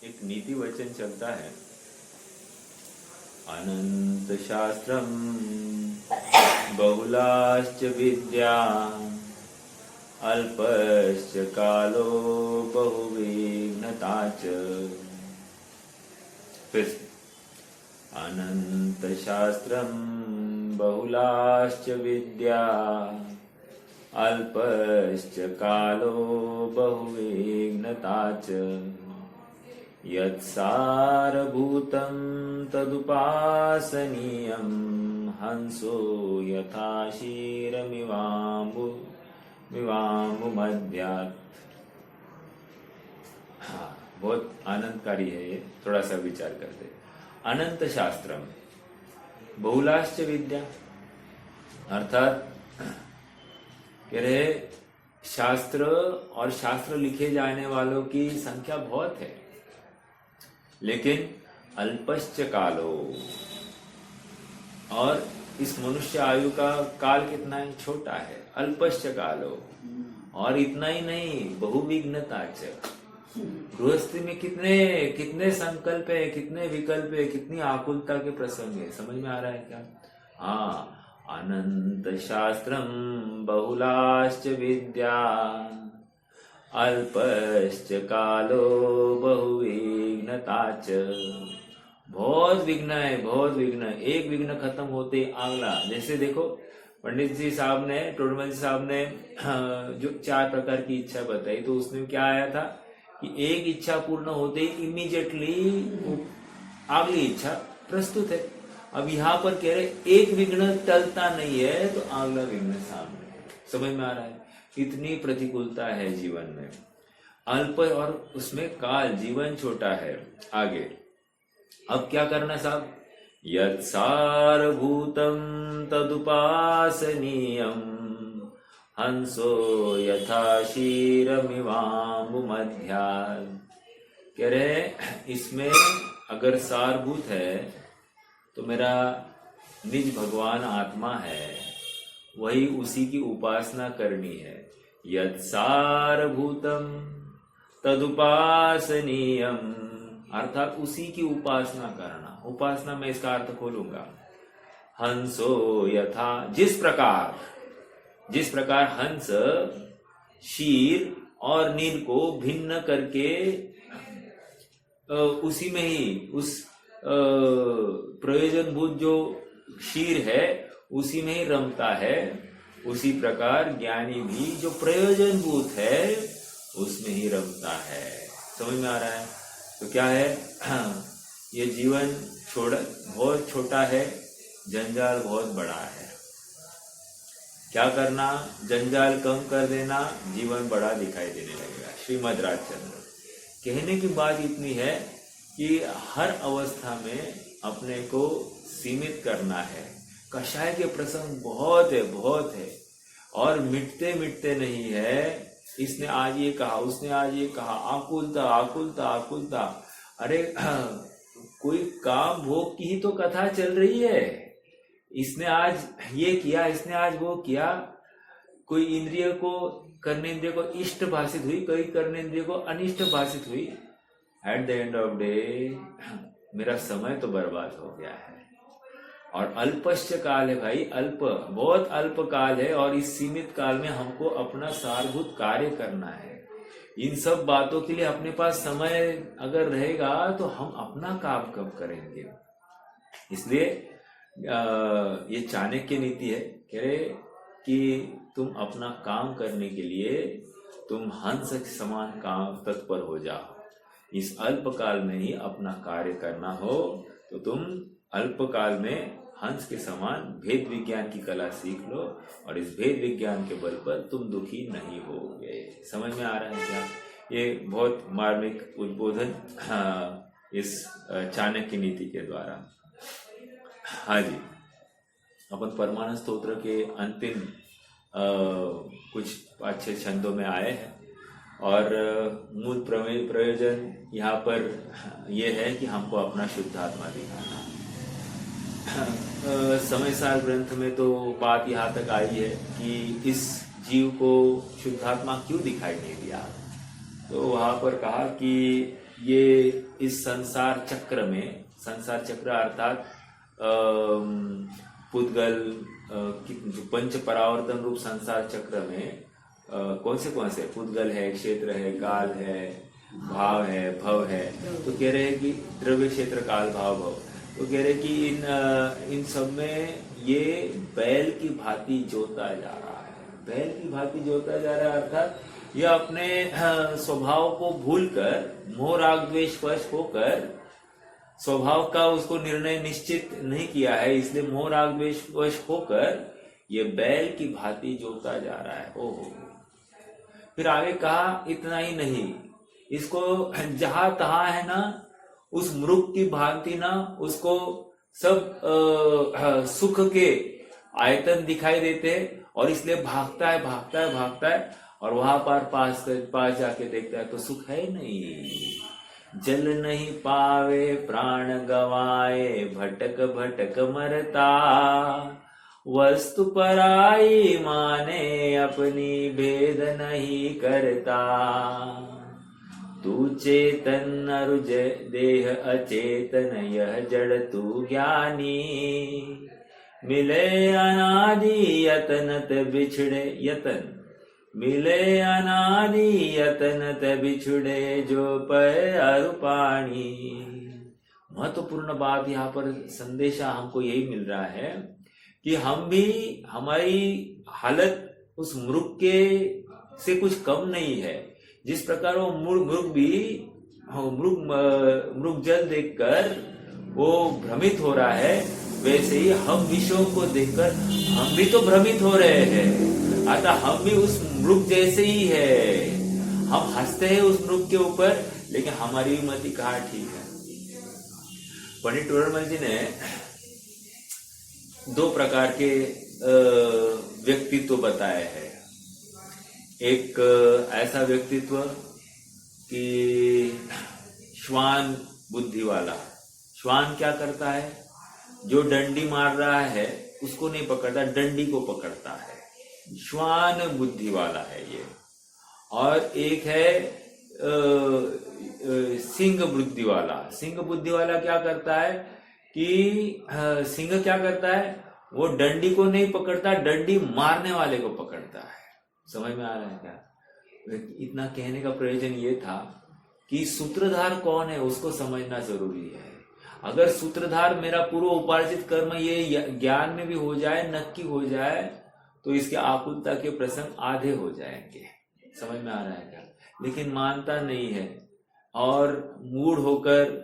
एक नीति वचन चलता है, अनंत शास्त्रम बहुलाश्च विद्या अल्पश्च कालो बहुविघ्नता च। फिर अनंत शास्त्रम बहुलाश्च विद्या अल्पश्च कालो बहुविघ्नता च। यत्सारभूतं तदुपासनीयं हंसो यथा क्षीरमिवाम्बुमध्यात्। हाँ, बहुत आनंदकारी है ये, थोड़ा सा विचार करते। अनंत शास्त्रम बहुलाश्च विद्या, अर्थात कह रहे शास्त्र और शास्त्र लिखे जाने वालों की संख्या बहुत है, लेकिन अल्पश्च कालो, और इस मनुष्य आयु का काल कितना है, छोटा है। अल्पश्च कालो, और इतना ही नहीं, बहुविघ्नता च। गृहस्थी में कितने कितने संकल्प है, कितने विकल्प है, कितनी आकुलता के प्रसंग है। समझ में आ रहा है क्या? हाँ, अनंत शास्त्रम बहुलाश्च विद्या अल्पश्च कालो बहुविघ्नता च। बहुत विघ्न है, बहुत विघ्न। एक विघ्न खत्म होते अगला। जैसे देखो, पंडित जी साहब ने, टोडरमल जी साहब ने जो 4 प्रकार की इच्छा बताई, तो उसमें क्या आया था कि एक इच्छा पूर्ण होते ही इमीडिएटली अगली इच्छा प्रस्तुत है। अब यहाँ पर कह रहे एक विघ्न टलता नहीं है तो अगला विघ्न सामने। समझ में आ रहा है? इतनी प्रतिकूलता है जीवन में। अल्प और उसमें काल, जीवन छोटा है। आगे अब क्या करना साहब? यत्सारभूतं तदुपासनीयं हंसो यथा क्षीरमिवाम्बुमध्यात्। कह रहे इसमें अगर सारभूत है तो मेरा निज भगवान आत्मा है, वही उसी की उपासना करनी है। यत्सारभूतम तदुपासनीयम, अर्थात उसी की उपासना करना। उपासना में इसका अर्थ खोलूंगा। हंसो यथा, जिस प्रकार हंस शीर और नीर को भिन्न करके उसी में ही उस प्रयोजनभूत जो शीर है उसी में ही रमता है, उसी प्रकार ज्ञानी भी जो प्रयोजनभूत है उसमें ही रमता है। समझ में आ रहा है? तो क्या है, ये जीवन बहुत छोटा है, जंजाल बहुत बड़ा है। क्या करना? जंजाल कम कर देना, जीवन बड़ा दिखाई देने लगेगा। श्रीमद् राजचंद्र कहने की बात इतनी है कि हर अवस्था में अपने को सीमित करना है। कषाय के प्रसंग बहुत है और मिटते नहीं है। इसने आज ये कहा, उसने आज ये कहा, आकुलता। अरे कोई काम भोग की ही तो कथा चल रही है। इसने आज ये किया, इसने आज वो किया। कोई इंद्रिय को, कर्मेंद्रिय को इष्ट भाषित हुई, कोई कर्मेंद्रिय को अनिष्ट भाषित हुई। At the end of day मेरा समय तो बर्बाद हो गया है। और अल्पश्च काल है भाई, बहुत अल्प काल है, और इस सीमित काल में हमको अपना सारभूत कार्य करना है। इन सब बातों के लिए अपने पास समय अगर रहेगा तो हम अपना काम कब करेंगे? इसलिए ये चाणक्य नीति है, कह रहे कि तुम अपना काम करने के लिए तुम हंस के समान काम तत्पर हो जाओ। इस अल्प काल में ही अपना कार्य करना हो तो तुम अल्प काल में हंस के समान भेद विज्ञान की कला सीख लो, और इस भेद विज्ञान के बल पर तुम दुखी नहीं होगे। समझ में आ रहा है क्या? ये बहुत मार्मिक उद्बोधन इस चाणक्य नीति के द्वारा। हाँ जी, अपन परमानंद स्तोत्र के अंतिम कुछ अच्छे छंदों में आए हैं, और मूल प्रयोजन यहाँ पर यह है कि हमको अपना शुद्धात्मा दिखाना। समय सार ग्रंथ में तो बात यहाँ तक आई है कि इस जीव को शुद्धात्मा क्यों दिखाई नहीं दिया। तो वहां पर कहा कि ये इस संसार चक्र में, संसार चक्र अर्थात पुद्गल जो पंच परावर्तन रूप संसार चक्र में कौन से पुद्गल है, क्षेत्र है, काल है, भाव है, भव है। तो कह रहे हैं कि द्रव्य, क्षेत्र, काल, भाव, भव। तो कह रहे कि इन सब में ये बैल की भांति जोता जा रहा है, बैल की भांति जोता जा रहा है, अर्थात ये अपने स्वभाव को भूलकर, मोह राग द्वेष वश होकर, स्वभाव का उसको निर्णय निश्चित नहीं किया है, इसलिए मोह राग द्वेष वश होकर ये बैल की भांति जोता जा रहा है। ओहो। फिर आगे कहा इतना ही नहीं, इसको जहां तहां है ना उस मृग की भांति ना उसको सब सुख के आयतन दिखाई देते हैं और इसलिए भागता है और वहां पर पास जाके देखता है तो सुख है नहीं। जल नहीं पावे प्राण गवाए, भटक भटक मरता, वस्तु पराई माने अपनी भेद नहीं करता। तू चेतन अरु देह अचेतन, यह जड़ तू ज्ञानी, मिले अनादि यतनत बिछड़े, यतन मिले अनादि यतनत बिछड़े, जो पर अरु पानी। महत्वपूर्ण बात यहाँ पर संदेशा हमको यही मिल रहा है कि हम भी, हमारी हालत उस मृग के से कुछ कम नहीं है। जिस प्रकार वो मृग भी मृग जल देखकर वो भ्रमित हो रहा है, वैसे ही हम विषयों को देखकर हम भी तो भ्रमित हो रहे हैं। अतः हम भी उस मृग जैसे ही है, हम हंसते हैं उस मृग के ऊपर, लेकिन हमारी भी मति कहाँ ठीक है। पंडित टोडरमल जी ने दो प्रकार के व्यक्तित्व बताए हैं। एक ऐसा व्यक्तित्व कि श्वान बुद्धि वाला। श्वान क्या करता है, जो डंडी मार रहा है उसको नहीं पकड़ता, डंडी को पकड़ता है, श्वान बुद्धि वाला है ये। और एक है सिंह बुद्धि वाला। सिंह बुद्धि वाला क्या करता है कि सिंह क्या करता है, वो डंडी को नहीं पकड़ता, डंडी मारने वाले को पकड़ता है। समझ में आ रहा है क्या? इतना कहने का प्रयोजन ये था कि सूत्रधार कौन है उसको समझना जरूरी है। अगर सूत्रधार मेरा पूर्व उपार्जित कर्म ये ज्ञान में भी हो जाए, नक्की हो जाए, तो इसके आकुलता के प्रसंग आधे हो जाएंगे। समझ में आ रहा है क्या? लेकिन मानता नहीं है और मूढ़ होकर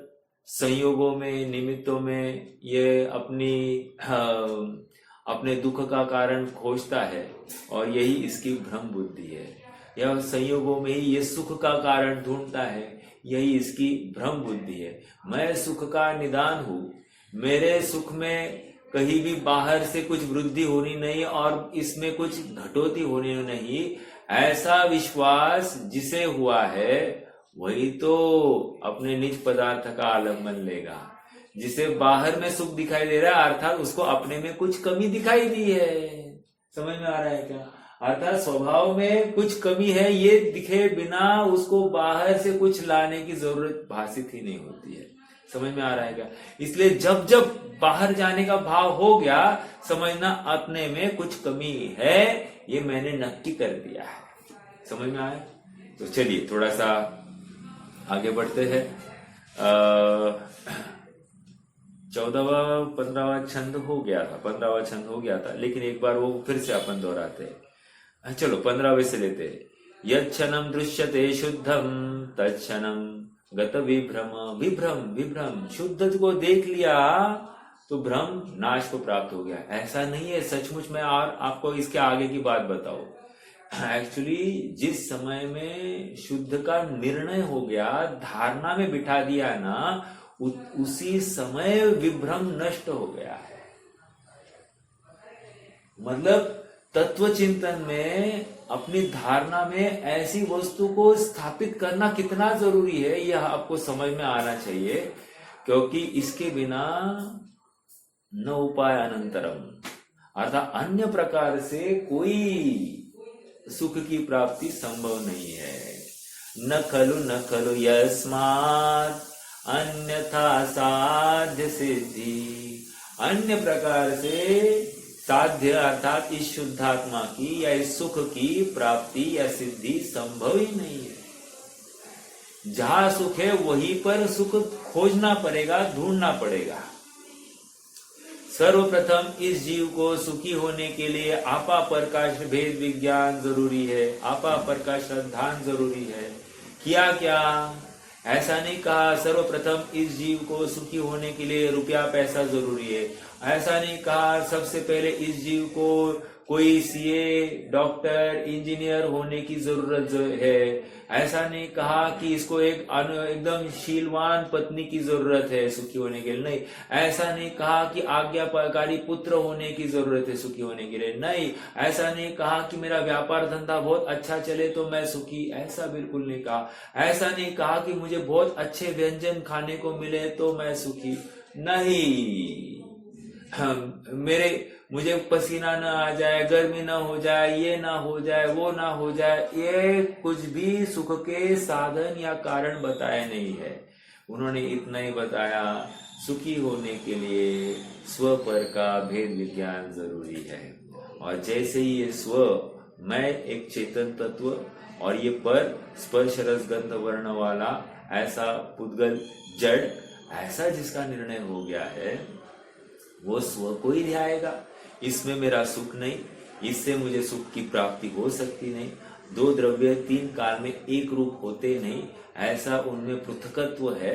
संयोगों में, निमित्तों में ये अपने दुख का कारण खोजता है और यही इसकी भ्रम बुद्धि है। यह संयोगों में ही ये सुख का कारण ढूंढता है, यही इसकी भ्रम बुद्धि है। मैं सुख का निदान हूं, मेरे सुख में कहीं भी बाहर से कुछ वृद्धि होनी नहीं और इसमें कुछ घटोती होनी नहीं, ऐसा विश्वास जिसे हुआ है वही तो अपने निज पदार्थ का आलम्बन लेगा। जिसे बाहर में सुख दिखाई दे रहा है अर्थात उसको अपने में कुछ कमी दिखाई दी है। समझ में आ रहा है क्या? अर्थात स्वभाव में कुछ कमी है, ये दिखे बिना उसको बाहर से कुछ लाने की जरूरत भाषित ही नहीं होती है। समझ में आ रहा है क्या? इसलिए जब जब बाहर जाने का भाव हो गया, समझना अपने में कुछ कमी है, ये मैंने नक्की कर दिया है। समझ में आया? तो चलिए थोड़ा सा आगे बढ़ते हैं। 14वां 15वां छंद हो गया था, 15वां छंद हो गया था, लेकिन एक बार वो फिर से अपन दोहराते हैं। चलो 15वें से लेते हैं। यच्छनम दृश्यते शुद्धम तच्छनम गत विभ्रम। विभ्रम विभ्रम, शुद्ध को देख लिया तो भ्रम नाश को प्राप्त हो गया। ऐसा नहीं है सचमुच में। और आपको इसके आगे की बात बताओ, एक्चुअली जिस समय में शुद्ध का निर्णय हो गया, धारणा में बिठा दिया ना, उसी समय विभ्रम नष्ट हो गया है। मतलब तत्व चिंतन में अपनी धारणा में ऐसी वस्तु को स्थापित करना कितना जरूरी है, यह आपको समझ में आना चाहिए, क्योंकि इसके बिना न उपाय अनंतरम, अर्थात अन्य प्रकार से कोई सुख की प्राप्ति संभव नहीं है। न खलु यस्मात् अन्यथा साध्य सिद्धि। अन्य प्रकार से साध्य अर्थात इस शुद्धात्मा की या इस सुख की प्राप्ति या सिद्धि संभव ही नहीं है। जहां सुख है वहीं पर सुख खोजना पड़ेगा, ढूंढना पड़ेगा। सर्वप्रथम इस जीव को सुखी होने के लिए आपापर का भेद विज्ञान जरूरी है, आपापर का श्रद्धान जरूरी है। किया क्या? ऐसा नहीं कहा सर्वप्रथम इस जीव को सुखी होने के लिए रुपया पैसा जरूरी है। ऐसा नहीं कहा सबसे पहले इस जीव को कोई सीए, डॉक्टर, इंजीनियर होने की जरूरत है। ऐसा नहीं कहा कि इसको एक एकदम शीलवान पत्नी की जरूरत है सुखी होने के लिए, नहीं। ऐसा नहीं कहा कि आज्ञाकारी पुत्र होने की जरूरत है सुखी होने के लिए, नहीं। ऐसा नहीं कहा कि मेरा व्यापार धंधा बहुत अच्छा चले तो मैं सुखी, ऐसा बिल्कुल नहीं कहा। ऐसा नहीं कहा कि मुझे बहुत अच्छे व्यंजन खाने को मिले तो मैं सुखी, नहीं। मुझे पसीना ना आ जाए, गर्मी ना हो जाए, ये ना हो जाए, वो ना हो जाए, ये कुछ भी सुख के साधन या कारण बताए नहीं है। उन्होंने इतना ही बताया, सुखी होने के लिए स्व पर का भेद विज्ञान जरूरी है। और जैसे ही ये स्व, मैं एक चेतन तत्व और ये पर स्पर्श रस गंध वर्ण वाला ऐसा पुद्गल जड़, ऐसा जिसका निर्णय हो गया है, वो स्व को ही ध्याएगा। इसमें मेरा सुख नहीं, इससे मुझे सुख की प्राप्ति हो सकती नहीं। दो द्रव्य तीन काल में एक रूप होते नहीं, ऐसा उनमें पृथकत्व है।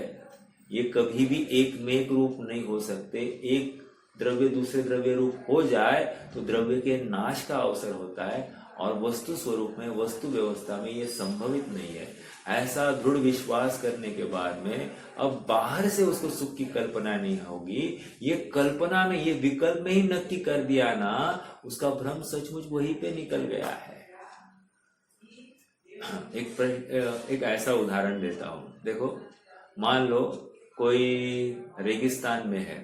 ये कभी भी एक में एक रूप नहीं हो सकते। एक द्रव्य दूसरे द्रव्य रूप हो जाए तो द्रव्य के नाश का अवसर होता है, और वस्तु स्वरूप में, वस्तु व्यवस्था में ये संभवित नहीं है। ऐसा दृढ़ विश्वास करने के बाद में अब बाहर से उसको सुख की कल्पना नहीं होगी। ये कल्पना में, ये विकल्प में ही नक्की कर दिया ना, उसका भ्रम सचमुच वहीं पे निकल गया है। एक ऐसा उदाहरण देता हूं। देखो, मान लो कोई रेगिस्तान में है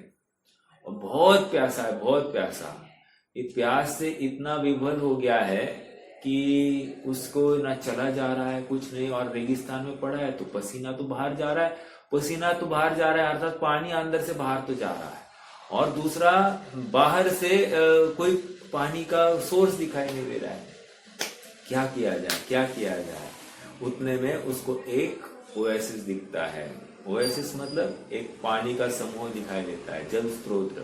और बहुत प्यासा है, बहुत प्यासा। इस प्यास से इतना विभल हो गया है कि उसको ना चला जा रहा है, कुछ नहीं, और रेगिस्तान में पड़ा है तो पसीना तो बाहर जा रहा है, पसीना तो बाहर जा रहा है, अर्थात पानी अंदर से बाहर तो जा रहा है। और दूसरा, बाहर से कोई पानी का सोर्स दिखाई नहीं दे रहा है। क्या किया जाए, क्या किया जाए? उतने में उसको एक ओएसिस दिखता है। ओएसिस मतलब एक पानी का समूह दिखाई देता है, जल स्रोत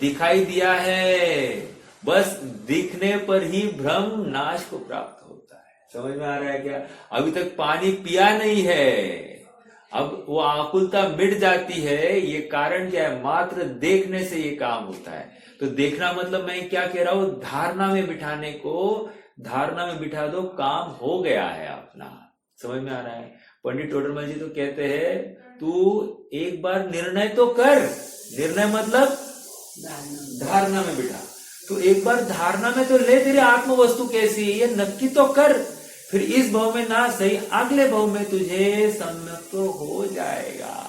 दिखाई दिया है। बस दिखने पर ही भ्रम नाश को प्राप्त होता है। समझ में आ रहा है क्या? अभी तक पानी पिया नहीं है, अब वो आकुलता मिट जाती है। ये कारण क्या है? मात्र देखने से ये काम होता है। तो देखना मतलब मैं क्या कह रहा हूं, धारणा में बिठाने को, धारणा में बिठा दो, काम हो गया है अपना। समझ में आ रहा है? पंडित टोडरमल जी तो कहते हैं, तू एक बार निर्णय तो कर। निर्णय मतलब धारणा में बिठा। तो एक बार धारणा में तो ले, तेरी आत्म वस्तु कैसी है ये नक्की तो कर। फिर इस भाव में ना सही, अगले भाव में तुझे सम्यक तो हो जाएगा,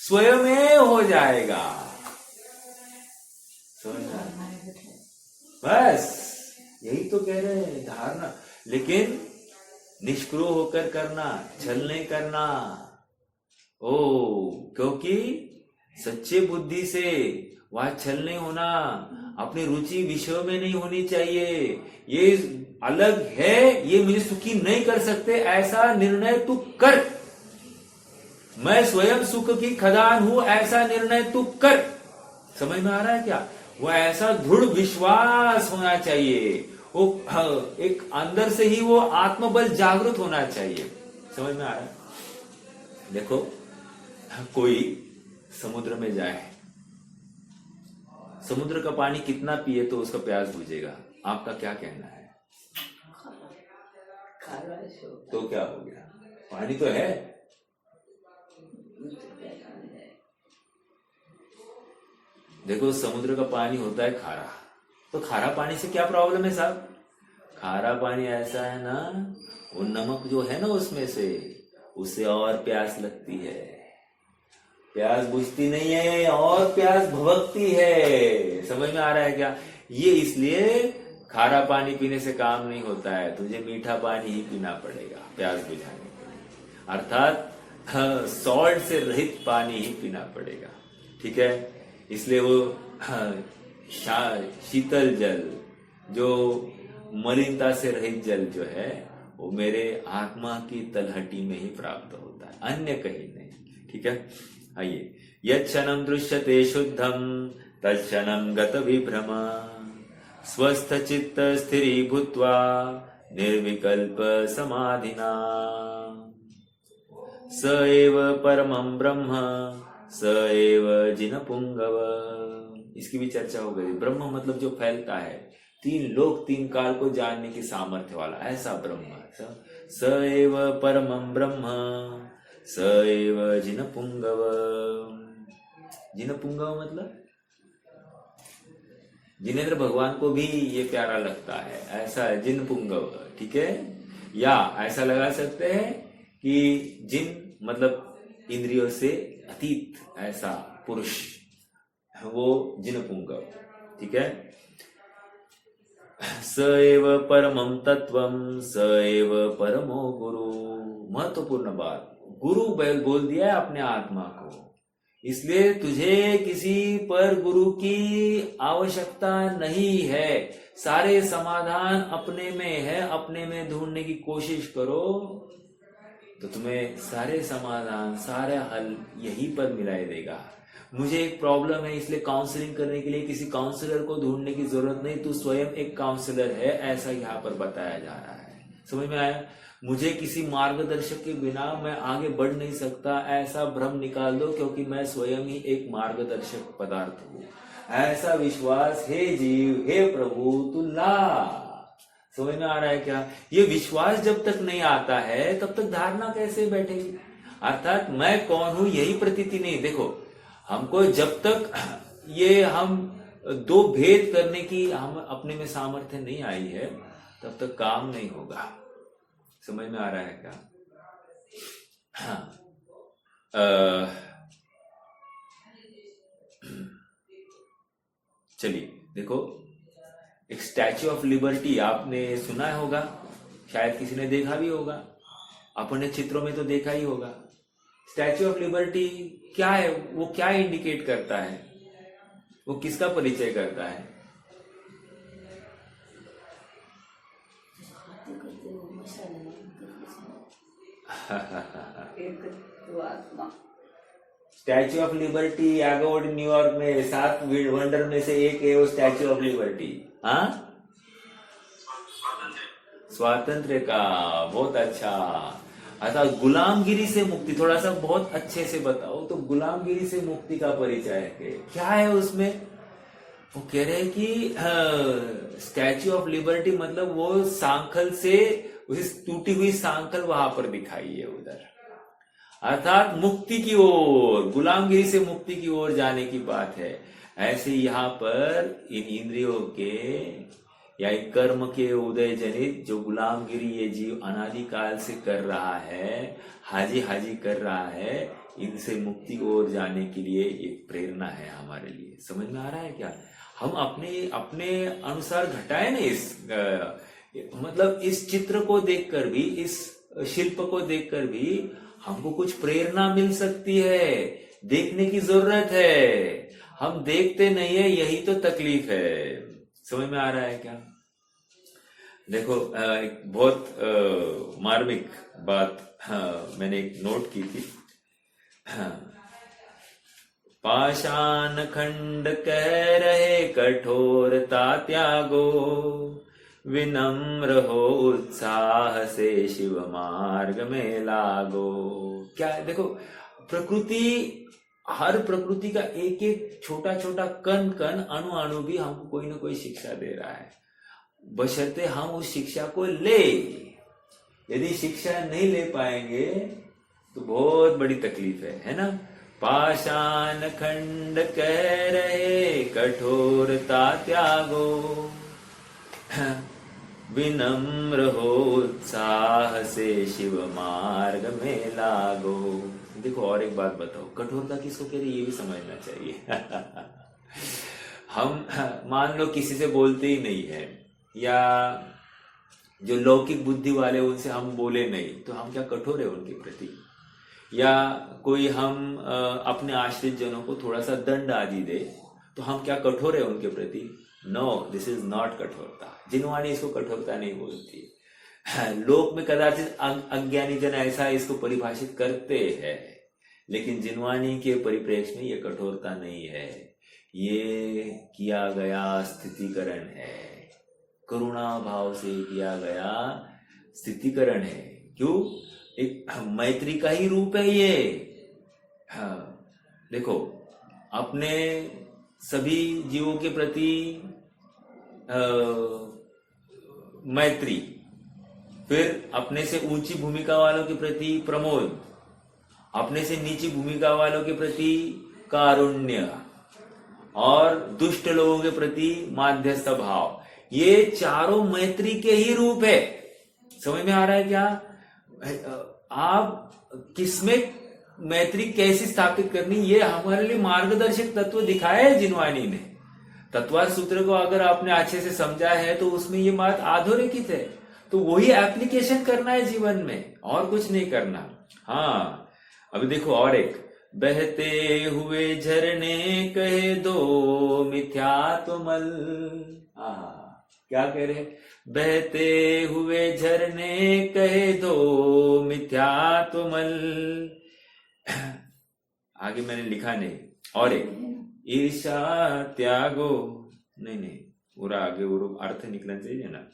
स्वयं में हो जाएगा। बस यही तो कह रहे हैं, धारणा। लेकिन निष्क्रिय होकर करना, छल नहीं करना। क्योंकि सच्चे बुद्धि से वह छल नहीं होना, अपनी रुचि विषयों में नहीं होनी चाहिए। ये अलग है, ये मुझे सुखी नहीं कर सकते, ऐसा निर्णय तू कर। मैं स्वयं सुख की खदान हूं, ऐसा निर्णय तू कर। समझ में आ रहा है क्या? वो ऐसा दृढ़ विश्वास होना चाहिए, वो एक अंदर से ही वो आत्मबल जागृत होना चाहिए। समझ में आ रहा है? देखो, कोई समुद्र में जाए, समुद्र का पानी कितना पिए तो उसका प्यास बुझेगा। आपका क्या कहना है? तो क्या हो गया? पानी तो है। देखो, समुद्र का पानी होता है खारा, तो खारा पानी से क्या प्रॉब्लम है साहब? खारा पानी ऐसा है ना, वो नमक जो है ना उसमें से, उससे और प्यास लगती है। प्यास बुझती नहीं है और प्यास भभकती है। समझ में आ रहा है क्या? ये इसलिए खारा पानी पीने से काम नहीं होता है, तुझे मीठा पानी ही पीना पड़ेगा प्यास बुझाने के लिए। अर्थात सॉल्ट से रहित पानी ही पीना पड़ेगा। ठीक है, इसलिए वो शीतल जल, जो मलिनता से रहित जल जो है वो मेरे आत्मा की तलहटी में ही प्राप्त होता है, अन्य कहीं नहीं। ठीक है, आइए, यच्छनम दृश्यते शुद्धम तच्छनम गत विभ्रम स्वस्थ चित्त स्थिरी भूत्वा निर्विकल्प समाधिना स एव परमं ब्रह्म स एव जिन पुंगव। इसकी भी चर्चा हो गई। ब्रह्म मतलब जो फैलता है, तीन लोक तीन काल को जानने की सामर्थ्य वाला, ऐसा ब्रह्म। स एव परमं ब्रह्म स एव जिन पुंगव। जिन पुंगव मतलब जिनेंद्र भगवान को भी ये प्यारा लगता है, ऐसा जिन पुंगव। ठीक है, या ऐसा लगा सकते हैं कि जिन मतलब इंद्रियों से अतीत ऐसा पुरुष, वो जिन पुंगव। ठीक है, स एव परमं तत्वं स एव परमो गुरु। महत्वपूर्ण बात, गुरु बोल दिया है अपने आत्मा को, इसलिए तुझे किसी पर गुरु की आवश्यकता नहीं है। सारे समाधान अपने में है, अपने में ढूंढने की कोशिश करो तो तुम्हें सारे समाधान, सारा हल यहीं पर मिलाई देगा। मुझे एक प्रॉब्लम है, इसलिए काउंसलिंग करने के लिए किसी काउंसलर को ढूंढने की जरूरत नहीं, तू स्वयं एक काउंसलर है, ऐसा यहाँ पर बताया जा रहा है। समझ में आया? मुझे किसी मार्गदर्शक के बिना मैं आगे बढ़ नहीं सकता, ऐसा भ्रम निकाल दो, क्योंकि मैं स्वयं ही एक मार्गदर्शक पदार्थ हूँ। ऐसा विश्वास, हे जीव, हे प्रभु, तू ला। समझ में आ रहा है क्या? ये विश्वास जब तक नहीं आता है तब तक धारणा कैसे बैठेगी? अर्थात मैं कौन हूं यही प्रतीति नहीं। देखो, हमको जब तक ये हम दो भेद करने की हम अपने में सामर्थ्य नहीं आई है, तब तक काम नहीं होगा। समझ में आ रहा है क्या? चलिए देखो, एक स्टैच्यू ऑफ लिबर्टी आपने सुना होगा, शायद किसी ने देखा भी होगा, अपने चित्रों में तो देखा ही होगा। स्टैच्यू ऑफ लिबर्टी क्या है? वो क्या इंडिकेट करता है? वो किसका परिचय करता है? स्टैच्यू ऑफ लिबर्टी एगोड न्यूयॉर्क में 7 वंडर में से एक है वो स्टैच्यू ऑफ लिबर्टी। हाँ, स्वातंत्र का, बहुत अच्छा। अच्छा, गुलामगिरी से मुक्ति, थोड़ा सा बहुत अच्छे से बताओ तो गुलामगिरी से मुक्ति का परिचय है क्या है उसमें? वो कह रहे हैं कि स्टैच्यू ऑफ लिबर्टी मतलब वो सांखल से, उस टूटी हुई सांखल वहां पर दिखाई है उधर, अर्थात मुक्ति की ओर, गुलामगिरी से मुक्ति की ओर जाने की बात है। ऐसे यहाँ पर इन इंद्रियों के या कर्म के उदय जनित जो गुलामगिरी ये जीव अनादिकाल से कर रहा है, हाजी हाजी कर रहा है, इनसे मुक्ति की ओर जाने के लिए एक प्रेरणा है हमारे लिए। समझ में आ रहा है क्या? हम अपने अनुसार घटाए ना इस मतलब इस चित्र को देखकर भी, इस शिल्प को देखकर भी हमको कुछ प्रेरणा मिल सकती है। देखने की जरूरत है, हम देखते नहीं है, यही तो तकलीफ है। समझ में आ रहा है क्या? देखो, एक बहुत मार्मिक बात मैंने एक नोट की थी। पाषाण खंड कह रहे कठोरता त्यागो, विनम्र हो उत्साह से शिव मार्ग में लागो। क्या है? देखो, प्रकृति, हर प्रकृति का एक एक छोटा छोटा कण कण, अणु अणु भी हमको कोई ना कोई शिक्षा दे रहा है, बशर्ते हम उस शिक्षा को ले। यदि शिक्षा नहीं ले पाएंगे तो बहुत बड़ी तकलीफ है ना? पाषाण खंड कह रहे कठोरता त्यागो, विनम्र हो उत्साह से शिव मार्ग में लागो। देखो, और एक बात बताओ, कठोरता किसको कह रही है ये भी समझना चाहिए। हम मान लो किसी से बोलते ही नहीं है, या जो लौकिक बुद्धि वाले उनसे हम बोले नहीं तो हम क्या कठोर है उनके प्रति? या कोई हम अपने आश्रित जनों को थोड़ा सा दंड आदि दे तो हम क्या कठोर है उनके प्रति? नो, दिस इज नॉट कठोरता। जिनवाणी इसको कठोरता नहीं बोलती। लोक में कदाचित अज्ञानी जन ऐसा इसको परिभाषित करते हैं, लेकिन जिनवाणी के परिप्रेक्ष्य में ये कठोरता नहीं है, ये किया गया स्थितिकरण है, करुणा भाव से किया गया स्थितिकरण है। क्यों? एक मैत्री का ही रूप है ये। देखो, अपने सभी जीवों के प्रति मैत्री, फिर अपने से ऊंची भूमिका वालों के प्रति प्रमोद, अपने से नीची भूमिका वालों के प्रति कारुण्य, और दुष्ट लोगों के प्रति माध्यस्थ भाव। ये चारों मैत्री के ही रूप है। समझ में आ रहा है क्या? आप किसमें मैत्री कैसे स्थापित करनी, ये हमारे लिए मार्गदर्शक तत्व दिखाया है जिनवाणी ने। तत्वार्थ सूत्र को अगर आपने अच्छे से समझा है तो उसमें ये बात अधोरेखित है, तो वही एप्लीकेशन करना है जीवन में, और कुछ नहीं करना। हाँ, अभी देखो और एक, बहते हुए झरने कहे दो मिथ्यात्वमल। क्या कह रहे? बहते हुए झरने कहे दो मिथ्यात्वमल। आगे मैंने लिखा नहीं। और एक, ईर्षा त्यागो, नहीं पूरा आगे वो अर्थ निकलना चाहिए ना।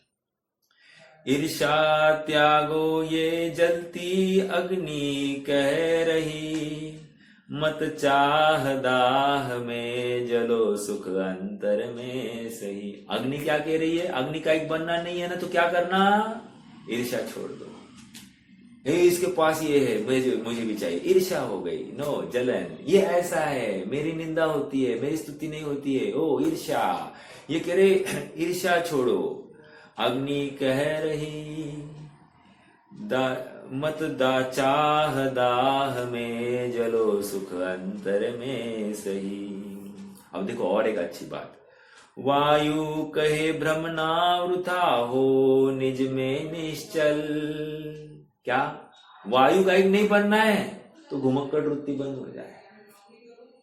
ईर्षा त्यागो ये जलती अग्नि कह रही, मत चाह दाह में जलो सुख अंतर में सही। अग्नि क्या कह रही है? अग्नि का एक बनना नहीं है ना, तो क्या करना? ईर्षा छोड़ दो। इसके पास ये है, मुझे भी चाहिए। ईर्षा हो गई, नो, जलन, ये ऐसा है, मेरी निंदा होती है, मेरी स्तुति नहीं होती है, ओ ईर्षा। ये कह रहे ईर्षा छोड़ो। अग्नि कह रही मत चाह दाह में जलो सुख अंतर में सही। अब देखो और एक अच्छी बात, वायु कहे भ्रमणावृथा हो निज में निश्चल। क्या? वायु का एक नहीं बनना है तो घुमक्कड़ वृत्ति बंद हो जाए।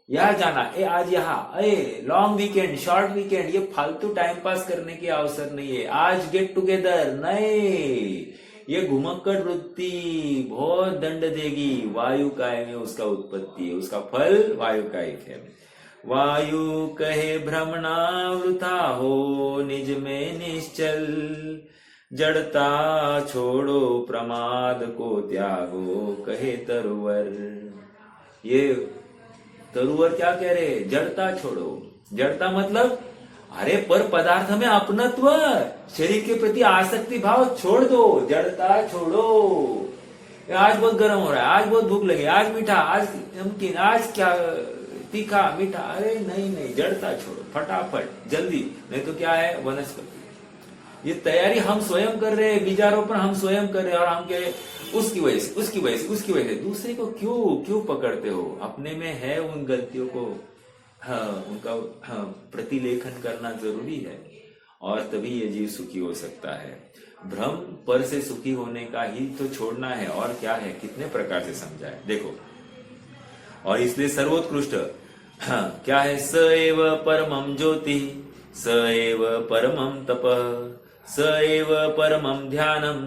यहाँ जाना, आज यहाँ, लॉन्ग वीकेंड, शॉर्ट वीकेंड, ये फालतू टाइम पास करने की अवसर नहीं है। आज गेट टुगेदर नहीं, ये घुमक्कड़ वृत्ति बहुत दंड देगी। वायु काय में उसका उत्पत्ति है, उसका फल वायु काय है। वायु कहे भ्रमणावृथा हो निज में निश्चल, जड़ता छोड़ो प्रमाद को त्यागो कहे तरुवर। ये तरुवर क्या कह रहे? जड़ता छोड़ो। जड़ता मतलब अरे पर पदार्थ में अपनत्व, शरीर के प्रति आसक्ति भाव छोड़ दो, जड़ता छोड़ो। आज बहुत गर्म हो रहा है, आज बहुत भूख लगी, आज मीठा, आज नमकीन, आज क्या तीखा मीठा, अरे नहीं, जड़ता छोड़ो फटाफट जल्दी, नहीं तो क्या है वनस्पति। ये तैयारी हम स्वयं कर रहे हैं, बीजारोपण हम स्वयं कर रहे हैं, और हम कह रहे उसकी वजह से दूसरे को क्यों पकड़ते हो? अपने में है उन गलतियों को उनका प्रतिलेखन करना जरूरी है, और तभी ये जीव सुखी हो सकता है। भ्रम पर से सुखी होने का ही तो छोड़ना है, और क्या है, कितने प्रकार से समझाए देखो। और इसलिए सर्वोत्कृष्ट क्या है? स एव परमं ज्योति, स एव परमं तपः, स एव परमं ध्यानम,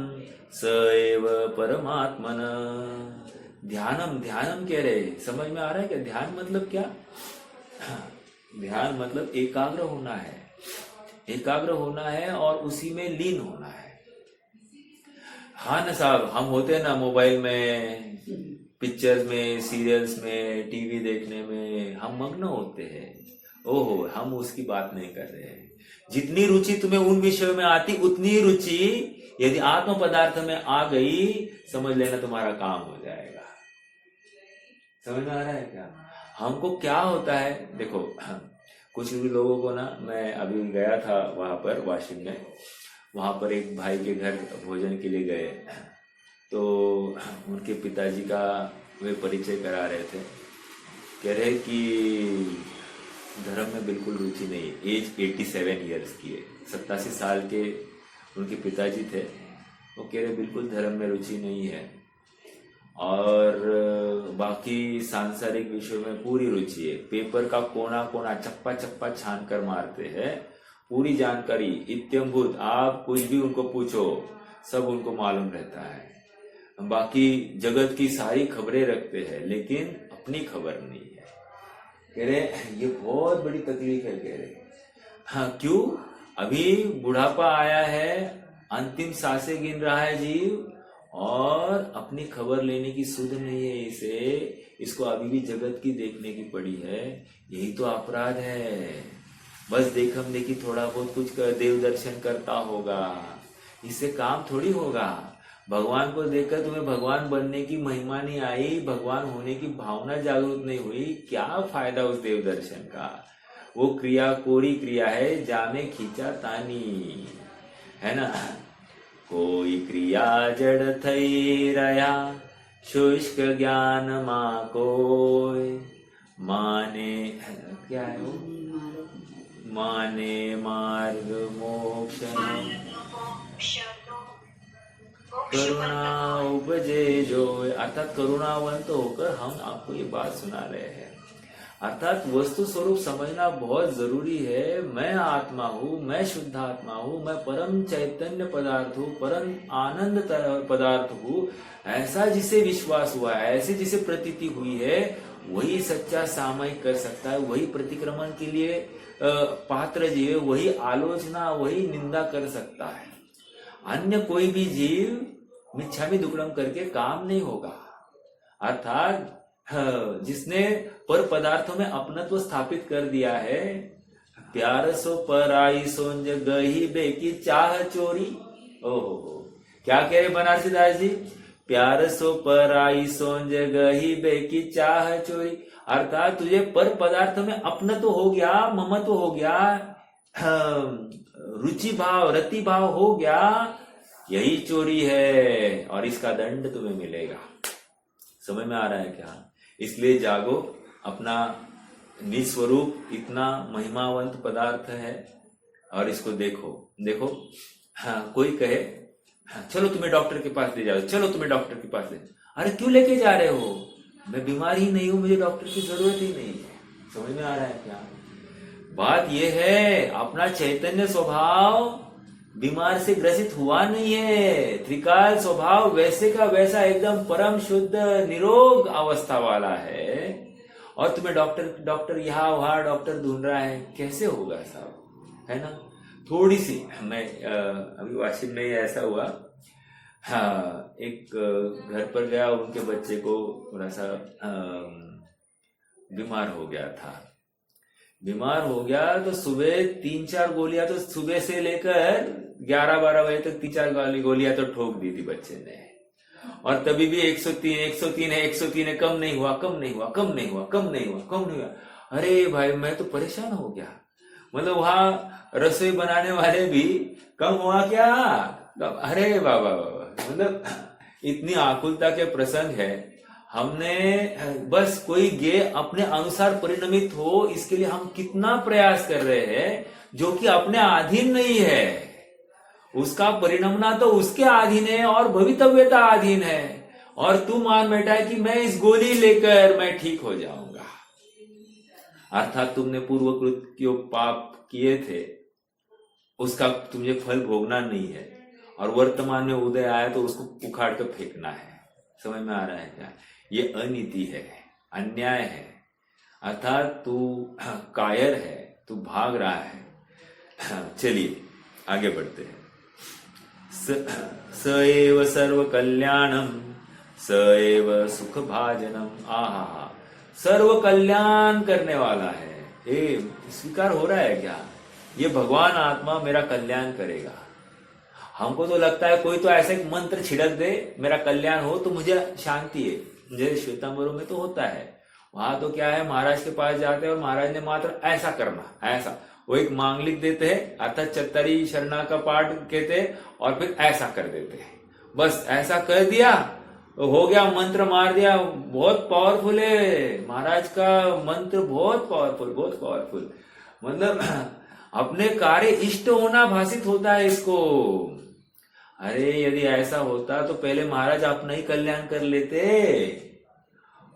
स एव परमात्मन। ध्यानम कह रहे, समझ में आ रहा है क्या? ध्यान मतलब क्या? ध्यान मतलब एकाग्र होना है, एकाग्र होना है और उसी में लीन होना है। हाँ ना साहब, हम होते हैं ना मोबाइल में, पिक्चर्स में, सीरियल्स में, टीवी देखने में हम मग्न होते हैं। ओहो, हम उसकी बात नहीं कर रहे हैं। जितनी रुचि तुम्हें उन विषयों में आती, उतनी रुचि यदि आत्म पदार्थ में आ गई, समझ लेना तुम्हारा काम हो जाएगा। समझ में आ रहा है क्या? हमको क्या होता है, देखो कुछ भी लोगों को ना, मैं अभी गया था वहां पर वाशिंग में, वहां पर एक भाई के घर भोजन के लिए गए, तो उनके पिताजी का वे परिचय करा रहे थे। कह रहे कि धर्म में बिल्कुल रुचि नहीं, एज 87 ईयर्स की है, 87 साल के उनके पिताजी थे, वो कह रहे बिल्कुल धर्म में रुचि नहीं है और बाकी सांसारिक विषयों में पूरी रुचि है, पेपर का कोना कोना चप्पा चप्पा छान कर मारते हैं, पूरी जानकारी इत्यंभूत, आप कुछ भी उनको पूछो सब उनको मालूम रहता है, बाकी जगत की सारी खबरें रखते हैं लेकिन अपनी खबर नहीं है। कह रहे ये बहुत बड़ी तकलीफ है। कह रहे हाँ क्यों, अभी बुढ़ापा आया है, अंतिम सांसें गिन रहा है जीव और अपनी खबर लेने की सुध नहीं है इसे, इसको अभी भी जगत की देखने की पड़ी है। यही तो अपराध है। बस देखम देखी थोड़ा बहुत कुछ कर देव दर्शन करता होगा, इससे काम थोड़ी होगा। भगवान को देखकर तुम्हें भगवान बनने की महिमा नहीं आई, भगवान होने की भावना जागरूक नहीं हुई, क्या फायदा उस देव दर्शन का। वो क्रिया कोरी क्रिया है, जामे खींचा तानी, है ना। कोई क्रिया जड़ थई रया, शुष्क ज्ञान माँ कोय, माने क्या है वो, माने मार्ग मोक्ष करुणा उपजे जो, अर्थात करुणावंत होकर हम आपको ये बात सुना रहे हैं। अर्थात वस्तु स्वरूप समझना बहुत जरूरी है। मैं आत्मा हूँ, मैं शुद्ध आत्मा हूँ, मैं परम चैतन्य पदार्थ हूँ, परम आनंद पदार्थ हूँ, ऐसा जिसे विश्वास हुआ है, ऐसे जिसे प्रतीति हुई है, वही सच्चा सामयिक कर सकता है, वही प्रतिक्रमण के लिए पात्र जीव, वही आलोचना, वही निंदा कर सकता है। अन्य कोई भी जीव मिच्छामि दुक्कडम करके काम नहीं होगा। अर्थात जिसने पर पदार्थों में अपनत्व स्थापित कर दिया है, प्यार सो पराई सोंज गही बेकी चाह चोरी। ओहो, क्या कह रहे बनारसी दास जी, प्यार सो पराई सोंज गही बेकी चाह चोरी। अर्थात तुझे पर पदार्थों में अपनत्व हो गया, ममत्व हो गया, रुचि भाव रति भाव हो गया, यही चोरी है और इसका दंड तुम्हें मिलेगा। समझ में आ रहा है क्या। इसलिए जागो, अपना निज स्वरूप इतना महिमावंत पदार्थ है और इसको देखो। देखो हाँ, कोई कहे हाँ, चलो तुम्हें डॉक्टर के पास ले जाओ, चलो तुम्हें डॉक्टर के पास ले। अरे क्यों लेके जा रहे हो, मैं बीमार ही नहीं हूं, मुझे डॉक्टर की जरूरत ही नहीं है। समझ में आ रहा है क्या। बात यह है, अपना चैतन्य स्वभाव बीमार से ग्रसित हुआ नहीं है। त्रिकाल स्वभाव वैसे का वैसा एकदम परम शुद्ध निरोग अवस्था वाला है और तुम्हें डॉक्टर यहाँ वहां डॉक्टर ढूंढ रहा है, कैसे होगा साहब, है ना। थोड़ी सी मैं अभी वाशिम में ऐसा हुआ, हाँ, एक घर पर गया, उनके बच्चे को थोड़ा सा बीमार हो गया था। बीमार हो गया तो सुबह 3-4 गोलियां तो सुबह से लेकर 11-12 बजे तक 3-4 गोलियां तो ठोक दी थी बच्चे ने, और तभी भी 103 है, कम नहीं हुआ। अरे भाई मैं तो परेशान हो गया। मतलब वहां रसोई बनाने वाले भी कम हुआ क्या, अरे बाबा, मतलब इतनी आकुलता के प्रसंग है। हमने बस कोई गे अपने अनुसार परिणमित हो, इसके लिए हम कितना प्रयास कर रहे हैं, जो कि अपने अधीन नहीं है। उसका परिणमना तो उसके अधीन है और भवितव्यता अधीन है, और तू मान बैठा है कि मैं इस गोली लेकर मैं ठीक हो जाऊंगा। अर्थात तुमने पूर्वकृत पाप किए थे, उसका तुझे फल भोगना नहीं है, और वर्तमान में उदय आया तो उसको उखाड़ कर फेंकना है। समझ में आ रहा है क्या। ये अनीति है, अन्याय है। अर्थात तू कायर है, तू भाग रहा है। चलिए आगे बढ़ते हैं। स एव सर्व कल्याणम स एव सुख भाजनम। आहा, सर्व कल्याण करने वाला है। ये स्वीकार हो रहा है क्या, ये भगवान आत्मा मेरा कल्याण करेगा। हमको तो लगता है कोई तो ऐसा एक मंत्र छिड़क दे, मेरा कल्याण हो तो मुझे शांति है। जैसे श्वेतांबरों में तो होता है, वहां तो क्या है, महाराज के पास जाते हैं और महाराज ने मात्र ऐसा करना, ऐसा, वो एक मांगलिक देते हैं, अर्थात चत्तरी शरणा का पाठ कहते हैं, और फिर ऐसा कर देते हैं। बस ऐसा कर दिया हो गया, मंत्र मार दिया। बहुत पावरफुल है महाराज का मंत्र, बहुत पावरफुल। मतलब अपने कार्य इष्ट होना भाषित होता है इसको। अरे यदि ऐसा होता तो पहले महाराज अपना ही कल्याण कर लेते।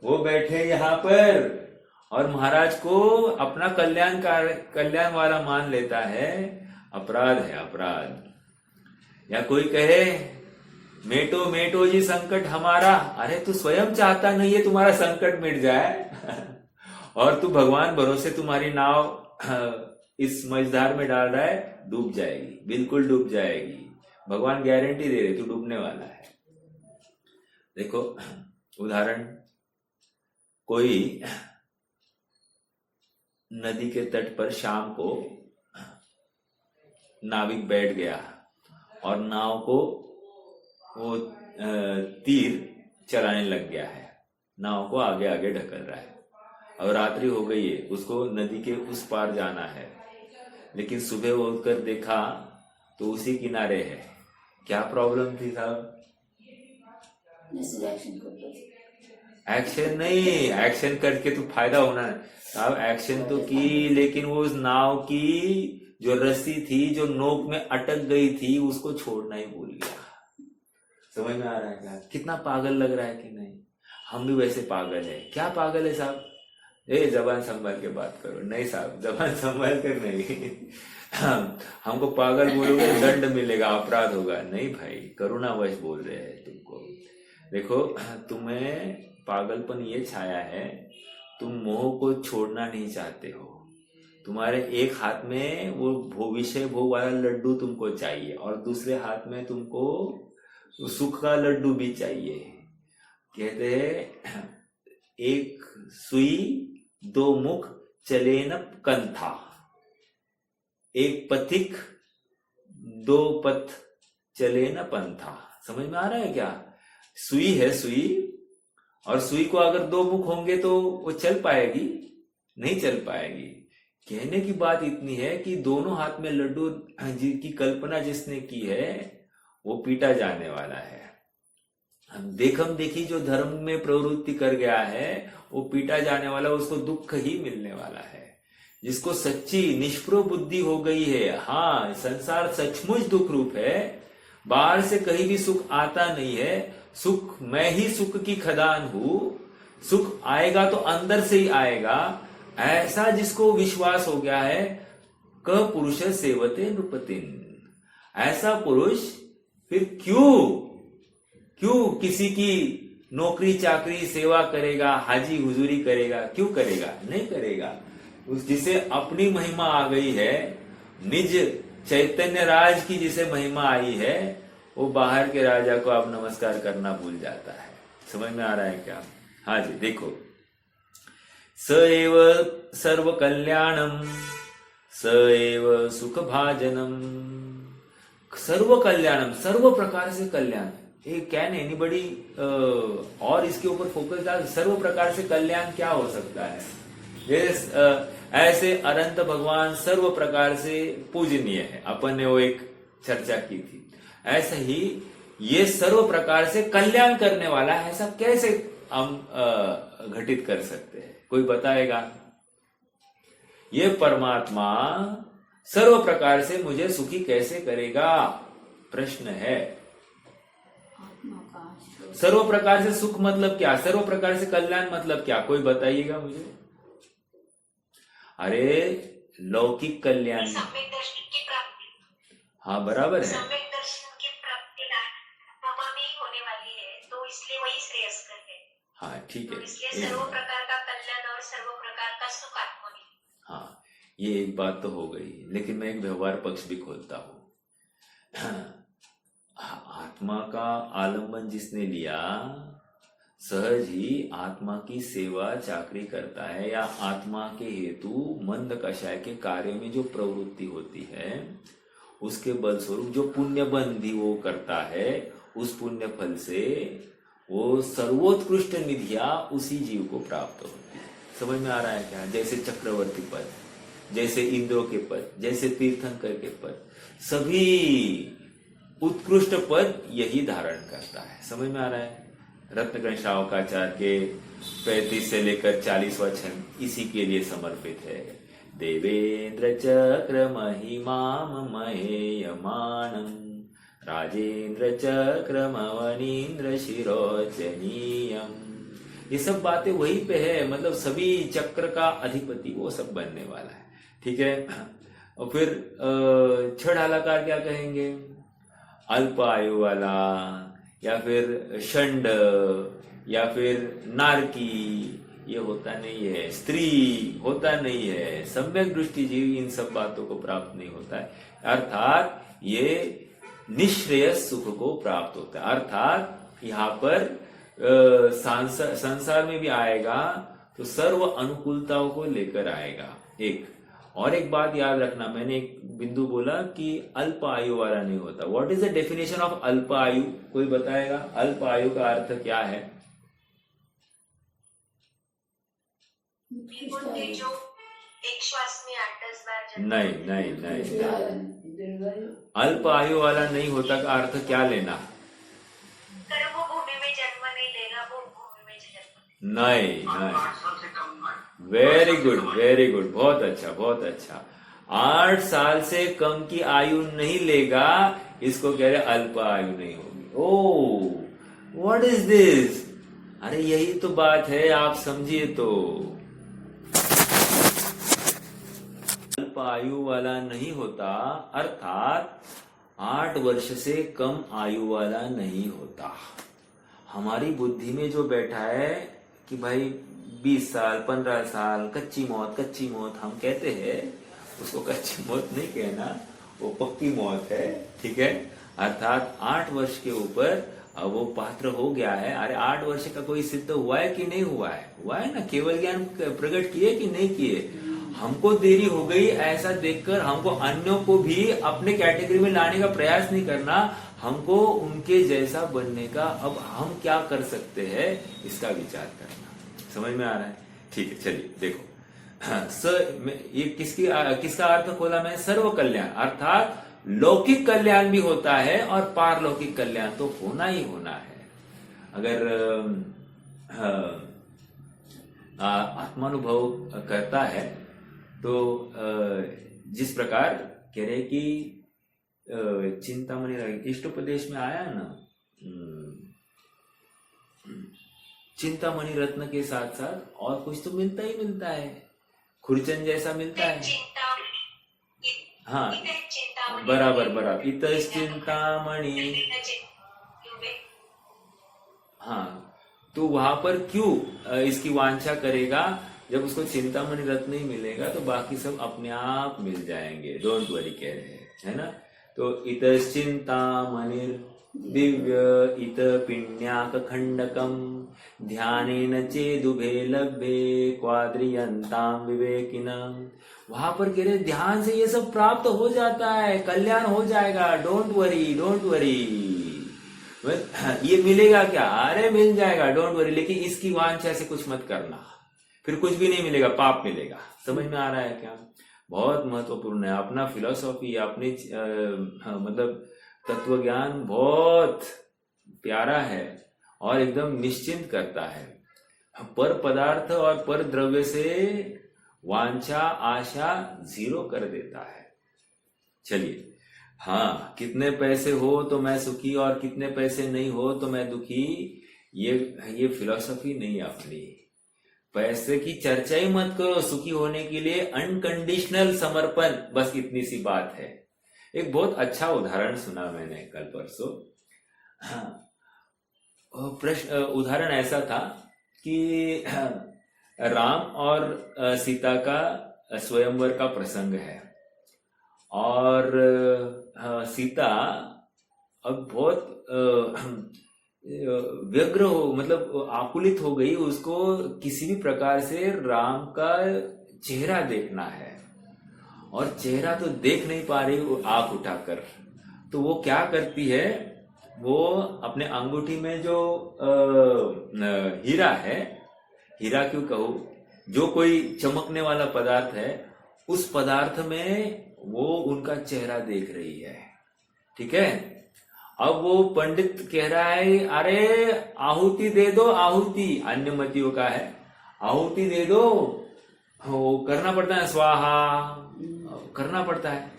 वो बैठे यहाँ पर और महाराज को अपना कल्याण वाला मान लेता है। अपराध है, अपराध। या कोई कहे मेटो मेटो जी संकट हमारा, अरे तू स्वयं चाहता नहीं है तुम्हारा संकट मिट जाए और तू भगवान भरोसे तुम्हारी नाव इस मझधार में डाल रहा है, डूब जाएगी, बिल्कुल डूब जाएगी। भगवान गारंटी दे रहे तू डूबने वाला है। देखो उदाहरण, कोई नदी के तट पर शाम को नाविक बैठ गया और नाव को वो तीर चलाने लग गया है, नाव को आगे आगे ढकेल रहा है और रात्रि हो गई है, उसको नदी के उस पार जाना है। लेकिन सुबह वो उठकर देखा तो उसी किनारे है। क्या प्रॉब्लम थी साहब? एक्शन नहीं, एक्शन करके तो फायदा होना है साहब। एक्शन तो की, लेकिन वो उस नाव की जो रस्सी थी जो नोक में अटक गई थी उसको छोड़ना ही भूल गया। समझ में आ रहा है क्या? कितना पागल लग रहा है कि नहीं? हम भी वैसे पागल है। क्या पागल है साहब? जबान संभाल के बात करो। नहीं साहब, जबान संभाल कर नहीं हमको पागल बोलोगे दंड मिलेगा, अपराध होगा। नहीं भाई, करुणावश बोल रहे हैं तुमको। देखो तुम्हें पागलपन ये छाया है, तुम मोह को छोड़ना नहीं चाहते हो। तुम्हारे एक हाथ में वो विषय भोग वाला लड्डू तुमको चाहिए और दूसरे हाथ में तुमको सुख का लड्डू भी चाहिए। कहते हैं एक सुई दो मुख चले न कंथा, एक पथिक दो पथ चले न पंथा। समझ में आ रहा है क्या? सुई है सुई, और सुई को अगर दो मुख होंगे तो वो चल पाएगी? नहीं चल पाएगी। कहने की बात इतनी है कि दोनों हाथ में लड्डू की कल्पना जिसने की है वो पीटा जाने वाला है। देखम देखी जो धर्म में प्रवृत्ति कर गया है वो पीटा जाने वाला, उसको दुख ही मिलने वाला है। जिसको सच्ची निष्प्रो बुद्धि हो गई है, हाँ संसार सचमुच दुख रूप है, बाहर से कहीं भी सुख आता नहीं है, सुख मैं ही सुख की खदान हूं, सुख आएगा तो अंदर से ही आएगा, ऐसा जिसको विश्वास हो गया है, क पुरुष सेवते नृपतिन, ऐसा पुरुष फिर क्यों किसी की नौकरी चाकरी सेवा करेगा, हाजी हुजूरी करेगा? क्यों करेगा? नहीं करेगा। उस जिसे अपनी महिमा आ गई है, निज चैतन्य राज की जिसे महिमा आई है, वो बाहर के राजा को अब नमस्कार करना भूल जाता है। समझ में आ रहा है क्या? हाँ जी, देखो, स एव सर्व कल्याणम स एव सुख भाजनम। सर्व कल्याणम, सर्व प्रकार से कल्याण। कैन एनीबडी और इसके ऊपर फोकस डाल, सर्व प्रकार से कल्याण क्या हो सकता है? ऐसे अनंत भगवान सर्व प्रकार से पूजनीय है, अपन ने वो एक चर्चा की थी। ऐसे ही ये सर्व प्रकार से कल्याण करने वाला है, ऐसा कैसे हम घटित कर सकते हैं? कोई बताएगा? ये परमात्मा सर्व प्रकार से मुझे सुखी कैसे करेगा? प्रश्न है। सर्व प्रकार से सुख मतलब क्या? सर्व प्रकार से कल्याण मतलब क्या? कोई बताइएगा मुझे। अरे लौकिक कल्याण, सम्यक दर्शन की प्राप्ति। हाँ बराबर है, सम्यक दर्शन की प्राप्ति ममा में ही होने वाली है, तो इसलिए वही श्रेयस्कर है। हाँ ठीक है, तो इसलिए सर्व प्रकार का कल्याण और सर्व प्रकार का सुख आत्मा में। हाँ ये एक बात तो हो गई, लेकिन मैं एक व्यवहार पक्ष भी खोलता हूं। आत्मा का आलंबन जिसने लिया, सहज ही आत्मा की सेवा चाकरी करता है, या आत्मा के हेतु मंद कषाय के कार्य में जो प्रवृत्ति होती है, उसके बलस्वरूप जो पुण्य बंधी वो करता है, उस पुण्य फल से वो सर्वोत्कृष्ट निधिया उसी जीव को प्राप्त होती है। समझ में आ रहा है क्या? जैसे चक्रवर्ती पद, जैसे इंद्रों के पद, जैसे तीर्थंकर के पद, सभी उत्कृष्ट पद यही धारण करता है। समझ में आ रहा है? रत्नगण शावकाचार्य के 35 से लेकर 40वां छंद इसी के लिए समर्पित है। देवेंद्र चक्र महिमाम महेयमानम राजेंद्र चक्रमवनीन्द्र शिरोचनीयम। ये सब बातें वहीं पे है, मतलब सभी चक्र का अधिपति वो सब बनने वाला है। ठीक है। और फिर छह ढालाकार क्या कहेंगे? अल्प आयु वाला, या फिर षंड, या फिर नारकी, ये होता नहीं है। स्त्री होता नहीं है। सम्यक दृष्टि जीव इन सब बातों को प्राप्त नहीं होता है, अर्थात ये निश्रेयस सुख को प्राप्त होता है। अर्थात यहाँ पर संसार में भी आएगा तो सर्व अनुकूलताओं को लेकर आएगा। एक और एक बात याद रखना, मैंने एक बिंदु बोला कि अल्प आयु वाला नहीं होता। What is the definition of अल्प आयु? कोई बताएगा अल्प आयु का अर्थ क्या है? बुद्धि जो एक श्वास में 8-10 बार जन्म नहीं नहीं नहीं, अल्प आयु वाला नहीं होता का अर्थ क्या लेना? कर वो भूमि में जन्म नहीं लेगा, वो भूमि में जन्म नहीं नहीं, वेरी गुड वेरी गुड, बहुत अच्छा बहुत अच्छा। 8 साल से कम की आयु नहीं लेगा, इसको कह रहे अल्प आयु नहीं होगी। Oh what is this? अरे यही तो बात है, आप समझिए तो। अल्प आयु वाला नहीं होता, अर्थात 8 वर्ष से कम आयु वाला नहीं होता। हमारी बुद्धि में जो बैठा है कि भाई 20 साल 15 साल कच्ची मौत हम कहते हैं, उसको कच्ची मौत नहीं कहना, वो पक्की मौत है। ठीक है। अर्थात 8 वर्ष के ऊपर अब वो पात्र हो गया है। अरे 8 वर्ष का कोई सिद्ध हुआ है कि नहीं हुआ है? हुआ है ना। केवल ज्ञान प्रकट किए कि नहीं किए? हमको देरी हो गई ऐसा देखकर हमको अन्यों को भी अपने कैटेगरी में लाने का प्रयास नहीं करना, हमको उनके जैसा बनने का अब हम क्या कर सकते हैं इसका विचार करना। समझ में आ रहा है? ठीक है, चलिए देखो। ये किसका अर्थ खोला मैं? सर्व कल्याण, अर्थात लौकिक कल्याण भी होता है और पारलौकिक कल्याण तो होना ही होना है। अगर आत्मानुभव करता है तो जिस प्रकार कह रहे कि चिंतामणि इष्टोपदेश में आया ना, चिंतामणि रत्न के साथ साथ और कुछ तो मिलता ही मिलता है, खुरचन जैसा मिलता है। हाँ बराबर बराबर, इतस चिंतामणि। हाँ, तो वहां पर क्यों इसकी वांछा करेगा? जब उसको चिंतामणि रत्न ही मिलेगा तो बाकी सब अपने आप मिल जाएंगे। डोंट वरी कह रहे हैं, है ना। तो इतस चिंतामणिर दिव्य इत पिण्याक खंडकम ध्यानेन चेदुभे लभ्ये क्वाद्रियंताम विवेकिनम। वहां पर कह रहे ध्यान से ये सब प्राप्त हो जाता है, कल्याण हो जाएगा। Don't worry don't worry. ये मिलेगा क्या? अरे मिल जाएगा, डोंट वरी। लेकिन इसकी वांछा से कुछ मत करना, फिर कुछ भी नहीं मिलेगा, पाप मिलेगा। समझ में आ रहा है क्या? बहुत महत्वपूर्ण है। अपना फिलॉसफी, अपनी मतलब तत्व ज्ञान बहुत प्यारा है और एकदम निश्चिंत करता है। पर पदार्थ और पर द्रव्य से वांछा आशा 0 कर देता है। चलिए, हाँ, कितने पैसे हो तो मैं सुखी और कितने पैसे नहीं हो तो मैं दुखी, ये फिलॉसफी नहीं अपनी। पैसे की चर्चा ही मत करो। सुखी होने के लिए अनकंडीशनल समर्पण, बस इतनी सी बात है। एक बहुत अच्छा उदाहरण सुना मैंने कल परसों। प्रश्न उदाहरण ऐसा था कि राम और सीता का स्वयंवर का प्रसंग है और सीता अब बहुत व्यग्र हो, मतलब आकुलित हो गई। उसको किसी भी प्रकार से राम का चेहरा देखना है और चेहरा तो देख नहीं पा रही आंख उठाकर। तो वो क्या करती है, वो अपने अंगूठी में जो हीरा है, हीरा क्यों कहूं, जो कोई चमकने वाला पदार्थ है, उस पदार्थ में वो उनका चेहरा देख रही है। ठीक है। अब वो पंडित कह रहा है, अरे आहुति दे दो, आहुति अन्य मतियों का है, आहुति दे दो। वो करना पड़ता है, स्वाहा करना पड़ता है।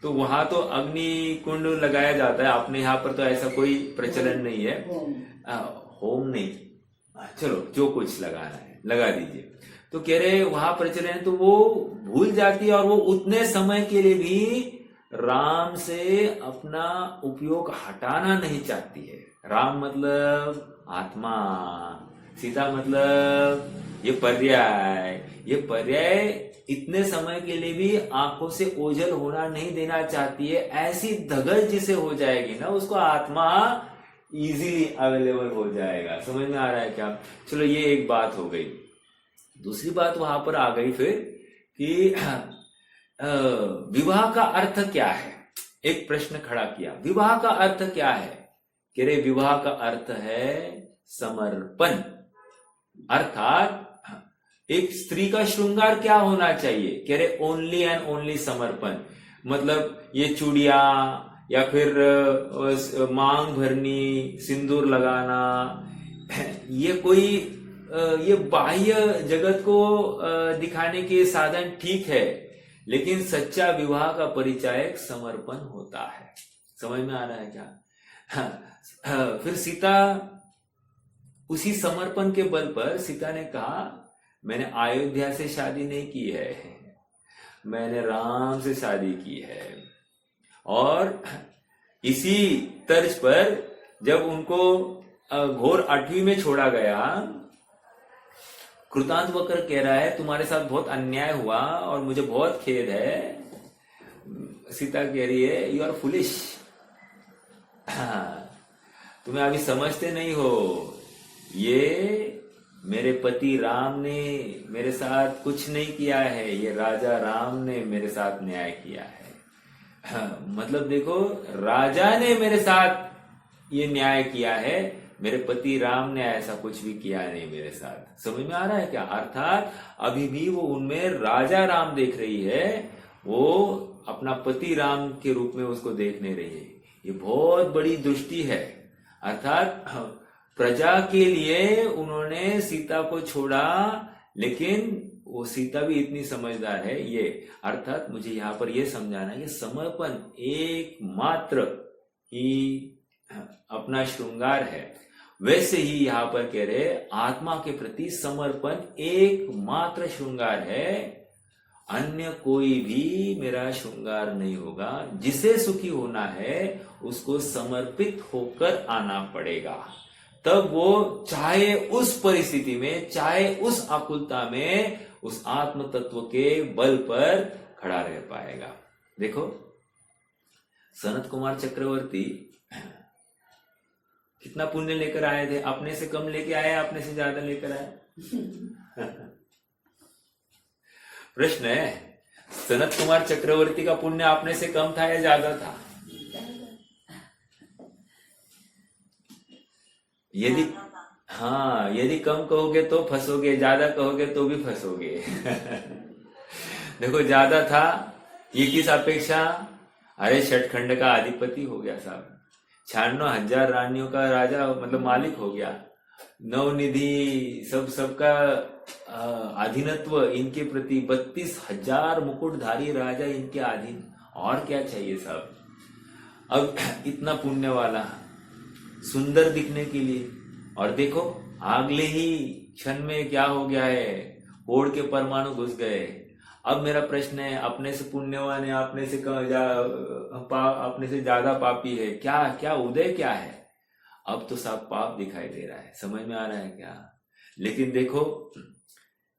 तो वहां तो अग्नि कुंड लगाया जाता है, अपने यहाँ पर तो ऐसा कोई प्रचलन नहीं है। होम नहीं, चलो जो कुछ लगाना है लगा दीजिए। तो कह रहे वहां प्रचलन है, तो वो भूल जाती है और वो उतने समय के लिए भी राम से अपना उपयोग हटाना नहीं चाहती है। राम मतलब आत्मा, सीता मतलब ये पर्याय इतने समय के लिए भी आंखों से ओझल होना नहीं देना चाहती है। ऐसी धगल जिसे हो जाएगी ना, उसको आत्मा इजीली अवेलेबल हो जाएगा। समझ में आ रहा है क्या? चलो ये एक बात हो गई। दूसरी बात वहां पर आ गई फिर कि विवाह का अर्थ क्या है। एक प्रश्न खड़ा किया, विवाह का अर्थ क्या है? कह रहे विवाह का अर्थ है समर्पण। अर्थात एक स्त्री का श्रृंगार क्या होना चाहिए? कह रहे ओनली एंड ओनली समर्पण। मतलब ये चूड़िया या फिर मांग भरनी, सिंदूर लगाना, ये कोई ये बाह्य जगत को दिखाने के साधन ठीक है, लेकिन सच्चा विवाह का परिचायक समर्पण होता है। समझ में आ रहा है क्या? फिर सीता उसी समर्पण के बल पर सीता ने कहा, मैंने अयोध्या से शादी नहीं की है, मैंने राम से शादी की है। और इसी तर्ज पर जब उनको घोर 8वीं में छोड़ा गया, कृतांतवक्र कह रहा है तुम्हारे साथ बहुत अन्याय हुआ और मुझे बहुत खेद है। सीता कह रही है यू आर फुलिश, तुम्हें अभी समझते नहीं हो, ये मेरे पति राम ने मेरे साथ कुछ नहीं किया है, ये राजा राम ने मेरे साथ न्याय किया है। मतलब देखो, राजा ने मेरे साथ ये न्याय किया है, मेरे पति राम ने ऐसा कुछ भी किया नहीं मेरे साथ। समझ में आ रहा है क्या? अर्थात अभी भी वो उनमें राजा राम देख रही है, वो अपना पति राम के रूप में उसको देख नहीं रही है। ये बहुत बड़ी दृष्टि है। अर्थात प्रजा के लिए उन्होंने सीता को छोड़ा, लेकिन वो सीता भी इतनी समझदार है। ये अर्थात मुझे यहाँ पर यह समझाना है कि समर्पण एकमात्र ही अपना श्रृंगार है। वैसे ही यहाँ पर कह रहे आत्मा के प्रति समर्पण एकमात्र श्रृंगार है, अन्य कोई भी मेरा श्रृंगार नहीं होगा। जिसे सुखी होना है उसको समर्पित होकर आना पड़ेगा, तब वो चाहे उस परिस्थिति में, चाहे उस आकुलता में, उस आत्म तत्व के बल पर खड़ा रह पाएगा। देखो सनत कुमार चक्रवर्ती कितना पुण्य लेकर आए थे, अपने से कम लेके आए, अपने से ज्यादा लेकर आए? प्रश्न है, सनत कुमार चक्रवर्ती का पुण्य अपने से कम था या ज्यादा था? यदि कम कहोगे तो फंसोगे, ज्यादा कहोगे तो भी फंसोगे। देखो ज्यादा था, ये किस अपेक्षा? अरे षटखंड का अधिपति हो गया साहब, 96,000 रानियों का राजा, मतलब मालिक हो गया, नवनिधि सबका अधीनत्व इनके प्रति, 32,000 मुकुटधारी राजा इनके अधीन, और क्या चाहिए साहब? अब इतना पुण्य वाला, सुंदर दिखने के लिए, और देखो अगले ही क्षण में क्या हो गया है, होड़ के परमाणु घुस गए। अब मेरा प्रश्न है, अपने से पुण्यवान है, अपने से ज्यादा पापी है, क्या उदय क्या है? अब तो सब पाप दिखाई दे रहा है। समझ में आ रहा है क्या? लेकिन देखो,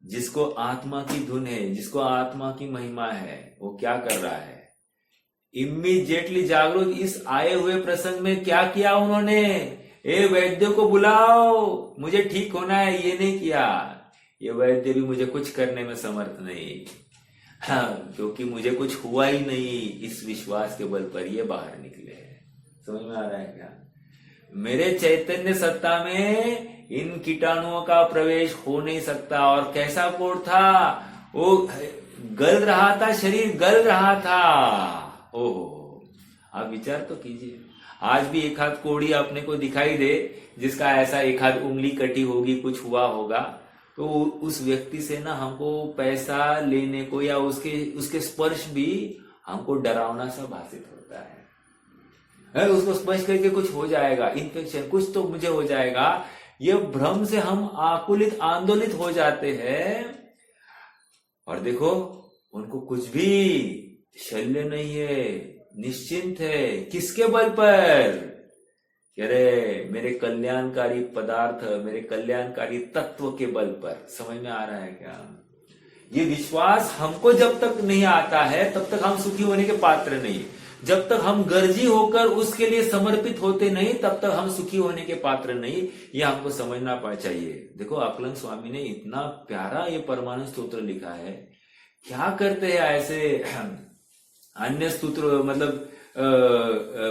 जिसको आत्मा की धुन है, जिसको आत्मा की महिमा है, वो क्या कर रहा है? इमीडिएटली जागरूक। इस आए हुए प्रसंग में क्या किया उन्होंने? ए वैद्य को बुलाओ, मुझे ठीक होना है, ये नहीं किया। ये वैद्य भी मुझे कुछ करने में समर्थ नहीं, क्योंकि मुझे कुछ हुआ ही नहीं, इस विश्वास के बल पर ये बाहर निकले। समझ में आ रहा है क्या? मेरे चैतन्य सत्ता में इन कीटाणुओं का प्रवेश हो नहीं सकता। और कैसा कोड था वो? गल रहा था, शरीर गल रहा था। ओहो, आप विचार तो कीजिए, आज भी एक हाथ कोड़ी अपने को दिखाई दे, जिसका ऐसा एक हाथ उंगली कटी होगी, कुछ हुआ होगा, तो उस व्यक्ति से ना हमको पैसा लेने को या उसके स्पर्श भी हमको डरावना सा भाषित होता है, उसको स्पर्श करके कुछ हो जाएगा, इन्फेक्शन कुछ तो मुझे हो जाएगा, ये भ्रम से हम आकुलित आंदोलित हो जाते हैं। और देखो उनको कुछ भी शल्य नहीं है, निश्चिंत है। किसके बल पर? अरे मेरे कल्याणकारी पदार्थ, मेरे कल्याणकारी तत्व के बल पर। समझ में आ रहा है क्या? ये विश्वास हमको जब तक नहीं आता है तब तक हम सुखी होने के पात्र नहीं। जब तक हम गर्जी होकर उसके लिए समर्पित होते नहीं तब तक हम सुखी होने के पात्र नहीं। ये हमको समझना चाहिए। देखो आकलन स्वामी ने इतना प्यारा ये परमानंद स्तोत्र लिखा है। क्या करते हैं ऐसे अन्य स्तोत्र मतलब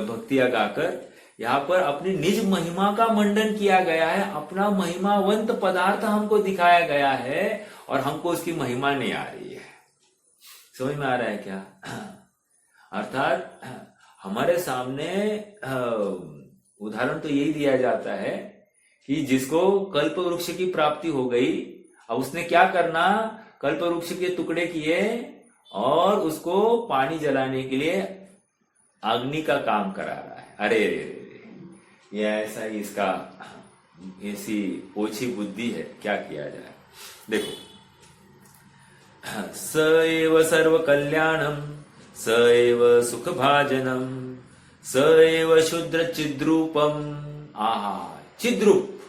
भक्तियां गाकर, यहाँ पर अपनी निज महिमा का मंडन किया गया है, अपना महिमावंत पदार्थ हमको दिखाया गया है और हमको उसकी महिमा नहीं आ रही है। समझ में आ रहा है क्या? अर्थात हमारे सामने उदाहरण तो यही दिया जाता है कि जिसको कल्प वृक्ष की प्राप्ति हो गई, अब उसने क्या करना, कल्प वृक्ष के टुकड़े किए और उसको पानी जलाने के लिए अग्नि का काम करा रहा है। अरे ये ऐसा ही इसका ऐसी ओछी बुद्धि है, क्या किया जाए। देखो, स एव सर्व कल्याणम स एव सुख भाजनम स एव शुद्र चिद्रूपम। आहा, चिद्रूप,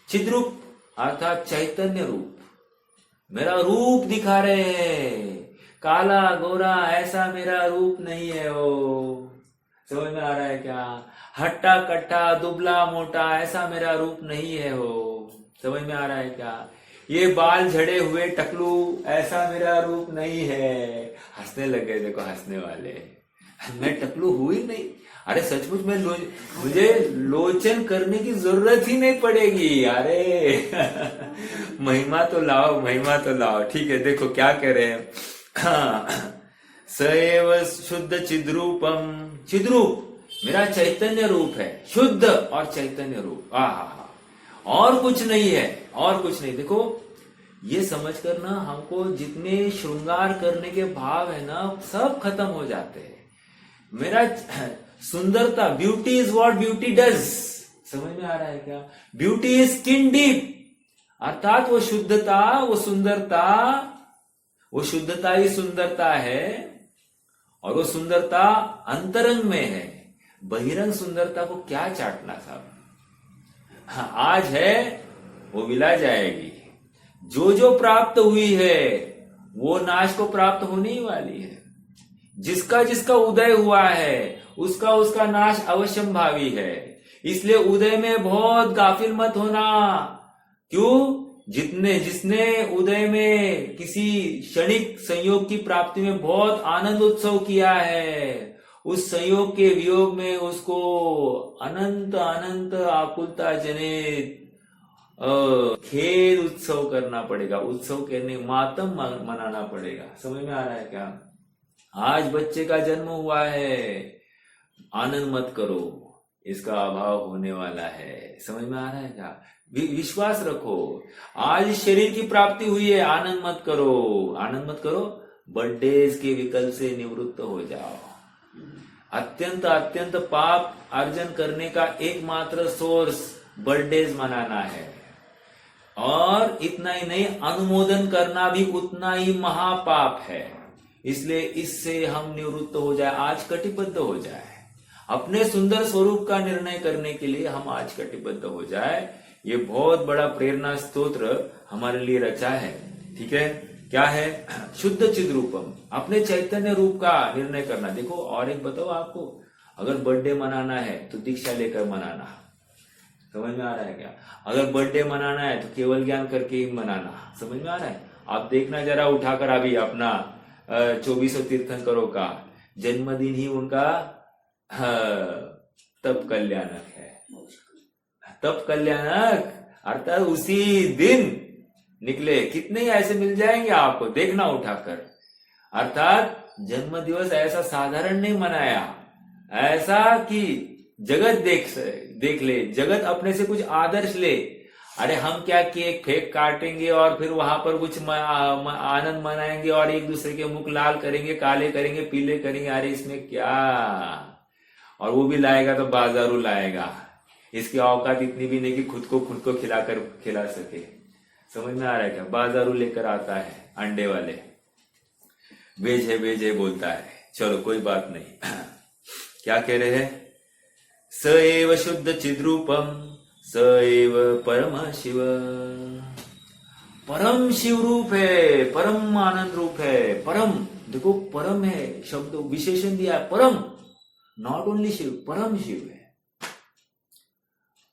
चिद्रूप अर्थात चैतन्य रूप, मेरा रूप दिखा रहे हैं। काला गोरा ऐसा मेरा रूप नहीं है वो। समझ में आ रहा है क्या? हट्टा कट्टा दुबला मोटा ऐसा मेरा रूप नहीं है वो। समझ में आ रहा है क्या? ये बाल झड़े हुए टकलू ऐसा मेरा रूप नहीं है। हंसने लगे, देखो हंसने वाले। मैं टकलू हुई नहीं। अरे सचमुच में मुझे लोचन करने की जरूरत ही नहीं पड़ेगी। अरे महिमा तो लाओ, महिमा तो लाओ। ठीक है, देखो क्या कह रहे हैं। सएव शुद्ध चिद्रूपम, चिद्रूप मेरा चैतन्य रूप है, शुद्ध और चैतन्य रूप। और कुछ नहीं है, और कुछ नहीं। देखो ये समझ कर ना हमको जितने श्रृंगार करने के भाव है ना सब खत्म हो जाते हैं। मेरा सुंदरता, beauty is what beauty does. समझ में आ रहा है क्या? ब्यूटी इज स्किन डीप, अर्थात वो शुद्धता, वो सुंदरता, वो शुद्धता ही सुंदरता है और वो सुंदरता अंतरंग में है। बहिरंग सुंदरता को क्या चाटना साहब? आज है वो विला जाएगी। जो जो प्राप्त हुई है वो नाश को प्राप्त होने ही वाली है। जिसका जिसका उदय हुआ है उसका उसका नाश अवश्यंभावी है। इसलिए उदय में बहुत गाफिल मत होना। क्यों? जिसने उदय में किसी क्षणिक संयोग की प्राप्ति में बहुत आनंद उत्सव किया है, उस संयोग के वियोग में उसको अनंत अनंत आकुलता जनित खेद उत्सव करना पड़ेगा। उत्सव करने मातम मनाना पड़ेगा। समझ में आ रहा है क्या? आज बच्चे का जन्म हुआ है, आनंद मत करो, इसका अभाव होने वाला है। समझ में आ रहा है क्या? विश्वास रखो। आज शरीर की प्राप्ति हुई है, आनंद मत करो, आनंद मत करो। बर्थडेज के विकल्प से निवृत्त हो जाओ। अत्यंत अत्यंत पाप अर्जन करने का एकमात्र सोर्स बर्थडेज मनाना है। और इतना ही नहीं, अनुमोदन करना भी उतना ही महापाप है। इसलिए इससे हम निवृत्त हो जाए, आज कटिबद्ध हो जाए। अपने सुंदर स्वरूप का निर्णय करने के लिए हम आज कटिबद्ध हो जाए। ये बहुत बड़ा प्रेरणा स्तोत्र हमारे लिए रचा है। ठीक है, क्या है? शुद्ध चिद्रूपम, अपने चैतन्य रूप का निर्णय करना। देखो और एक बताओ आपको, अगर बर्थडे मनाना है तो दीक्षा लेकर मनाना। समझ में आ रहा है क्या? अगर बर्थडे मनाना है तो केवल ज्ञान करके ही मनाना। समझ में आ रहा है? आप देखना जरा उठाकर अभी अपना 2400 तीर्थंकरों का जन्मदिन ही उनका तप कल्याणक है। तप कल्याणक अर्थात उसी दिन निकले। कितने ऐसे मिल जाएंगे आपको, देखना उठाकर। अर्थात जन्म दिवस ऐसा साधारण नहीं मनाया, ऐसा कि जगत देख ले, जगत अपने से कुछ आदर्श ले। अरे हम क्या केक फेक काटेंगे और फिर वहां पर कुछ आनंद मनाएंगे और एक दूसरे के मुख लाल करेंगे, काले करेंगे, पीले करेंगे, अरे इसमें क्या। और वो भी लाएगा तो बाजारू लाएगा, इसकी औकात इतनी भी नहीं कि खुद को खिला सके। समझ में आ रहा है क्या? बाजारू लेकर आता है अंडे वाले, वेज है बोलता है। चलो कोई बात नहीं। क्या कह रहे हैं? स एव शुद्ध चिद्रूपम स एव परम शिव। परम शिव रूप है, परम आनंद रूप है। परम, देखो परम है शब्द विशेषण दिया है, परम, नॉट ओनली शिव, परम शिव है।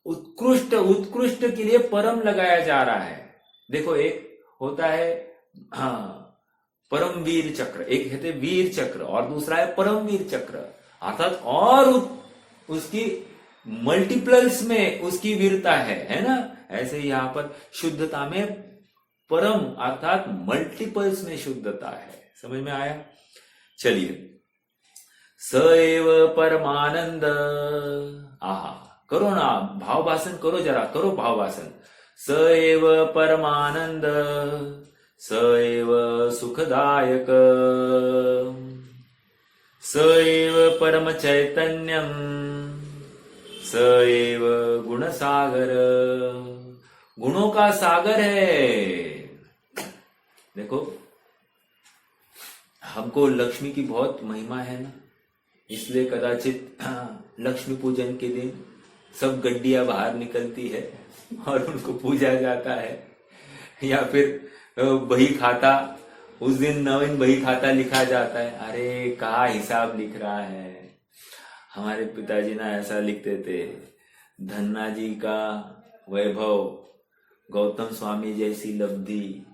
उत्कृष्ट के लिए परम लगाया जा रहा है। देखो एक होता है परम वीर चक्र, एक कहते वीर चक्र और दूसरा है परम वीर चक्र, अर्थात और उसकी मल्टीपल्स में उसकी वीरता है ना। ऐसे यहां पर शुद्धता में परम अर्थात मल्टीपल्स में शुद्धता है। समझ में आया? चलिए, स एव परमानंद। आहा, करो ना भाव भाषण, करो जरा, करो भाव भाषण। स एव परमानंद स एव सुखदायक स एव परम चैतन्यम स एव गुण सागर। गुणों का सागर है। देखो, हमको लक्ष्मी की बहुत महिमा है ना, इसलिए कदाचित लक्ष्मी पूजन के दिन सब गड्डियां बाहर निकलती है और उनको पूजा जाता है। या फिर बही खाता, उस दिन नवीन बही खाता लिखा जाता है। अरे कहा हिसाब लिख रहा है। हमारे पिताजी ना ऐसा लिखते थे, धन्ना जी का वैभव, गौतम स्वामी जैसी लब्धि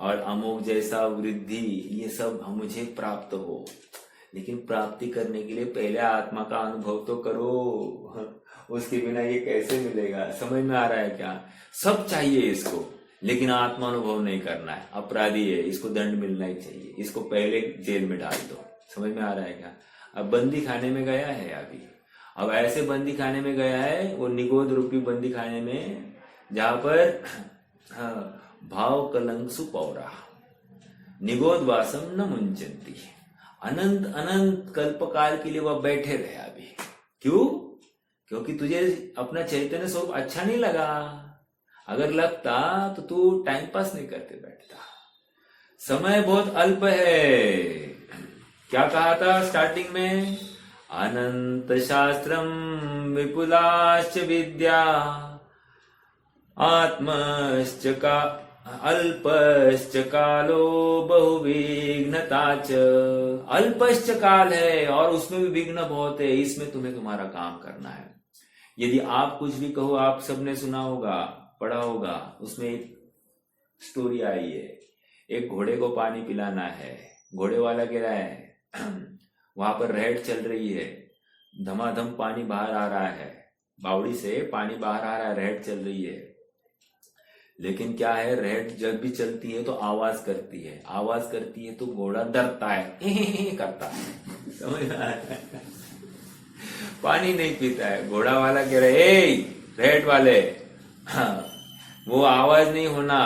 और अमोघ जैसा वृद्धि, ये सब मुझे प्राप्त हो। लेकिन प्राप्ति करने के लिए पहले आत्मा का अनुभव तो करो, उसके बिना ये कैसे मिलेगा? समझ में आ रहा है क्या? सब चाहिए इसको, लेकिन आत्मा अनुभव नहीं करना है, अपराधी है, इसको दंड मिलना ही चाहिए, इसको पहले जेल में डाल दो। समझ में आ रहा है क्या? अब बंदी खाने में गया है अभी, अब ऐसे बंदी खाने में गया है, वो निगोद रूपी बंदी खाने में, जहां पर भाव कलंसु पौरा निगोद वासम न मुंचंती, अनंत अनंत कल्पकाल के लिए वह बैठे रहे अभी। क्यों? क्योंकि तुझे अपना चैतन्य स्वरूप अच्छा नहीं लगा। अगर लगता तो तू टाइम पास नहीं करते बैठता। समय बहुत अल्प है। क्या कहा था स्टार्टिंग में? अनंत शास्त्रम विपुलाश्च विद्या आत्मश्च का अल्पश्च कालो बहुविघ्नताच। अल्पश्च काल है और उसमें भी विघ्न बहुत है। इसमें तुम्हें तुम्हारा काम करना है। यदि आप कुछ भी कहो, आप सबने सुना होगा, पढ़ा होगा, उसमें एक स्टोरी आई है। एक घोड़े को पानी पिलाना है, घोड़े वाला कह रहा है, वहां पर रहट चल रही है, धमाधम पानी बाहर आ रहा है, बावड़ी से पानी बाहर आ रहा है, रहट चल रही है। लेकिन क्या है, रहट जब भी चलती है तो आवाज करती है, आवाज करती है तो घोड़ा डरता है, करता है। समझ में आ रहा है? पानी नहीं पीता है। घोड़ा वाला कह रहा है, ए रहट वाले, वो आवाज नहीं होना।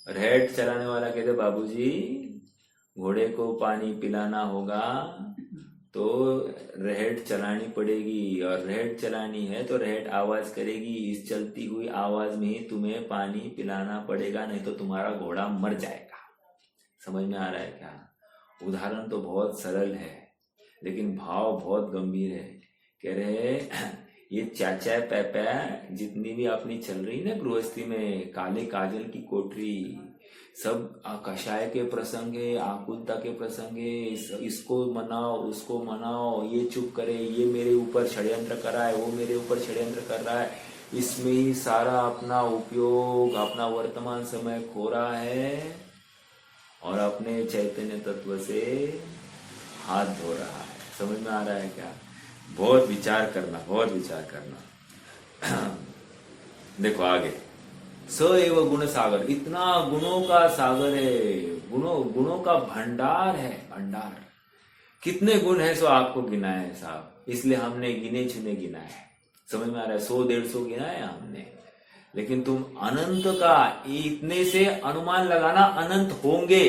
रहट चलाने वाला कहते, बाबूजी घोड़े को पानी पिलाना होगा तो रहट चलानी पड़ेगी, और रहट चलानी है तो रहट आवाज करेगी। इस चलती हुई आवाज में ही तुम्हें पानी पिलाना पड़ेगा, नहीं तो तुम्हारा घोड़ा मर जाएगा। समझ में आ रहा है क्या? उदाहरण तो बहुत सरल है, लेकिन भाव बहुत गंभीर है। कह रहे ये चाचा पैपा जितनी भी अपनी चल रही ना गृहस्थी में, काले काजल की कोठरी, सब कषाय के प्रसंग है, आकुलता के प्रसंग है, इसको मनाओ उसको मनाओ, ये चुप करे, ये मेरे ऊपर षड्यंत्र कर रहा है, वो मेरे ऊपर षड्यंत्र कर रहा है, इसमें ही सारा अपना उपयोग, अपना वर्तमान समय खो रहा है और अपने चैतन्य तत्व से हाथ धो रहा है। समझ में आ रहा है क्या? बहुत विचार करना, बहुत विचार करना। देखो आगे, स एव गुण सागर, इतना गुणों का सागर है, गुणों का भंडार है, भंडार। कितने गुण है सो आपको गिना है साहब, इसलिए हमने गिने चुने गिना है। समझ में आ रहा है? 100-150 गिना है हमने। लेकिन तुम अनंत का इतने से अनुमान लगाना अनंत होंगे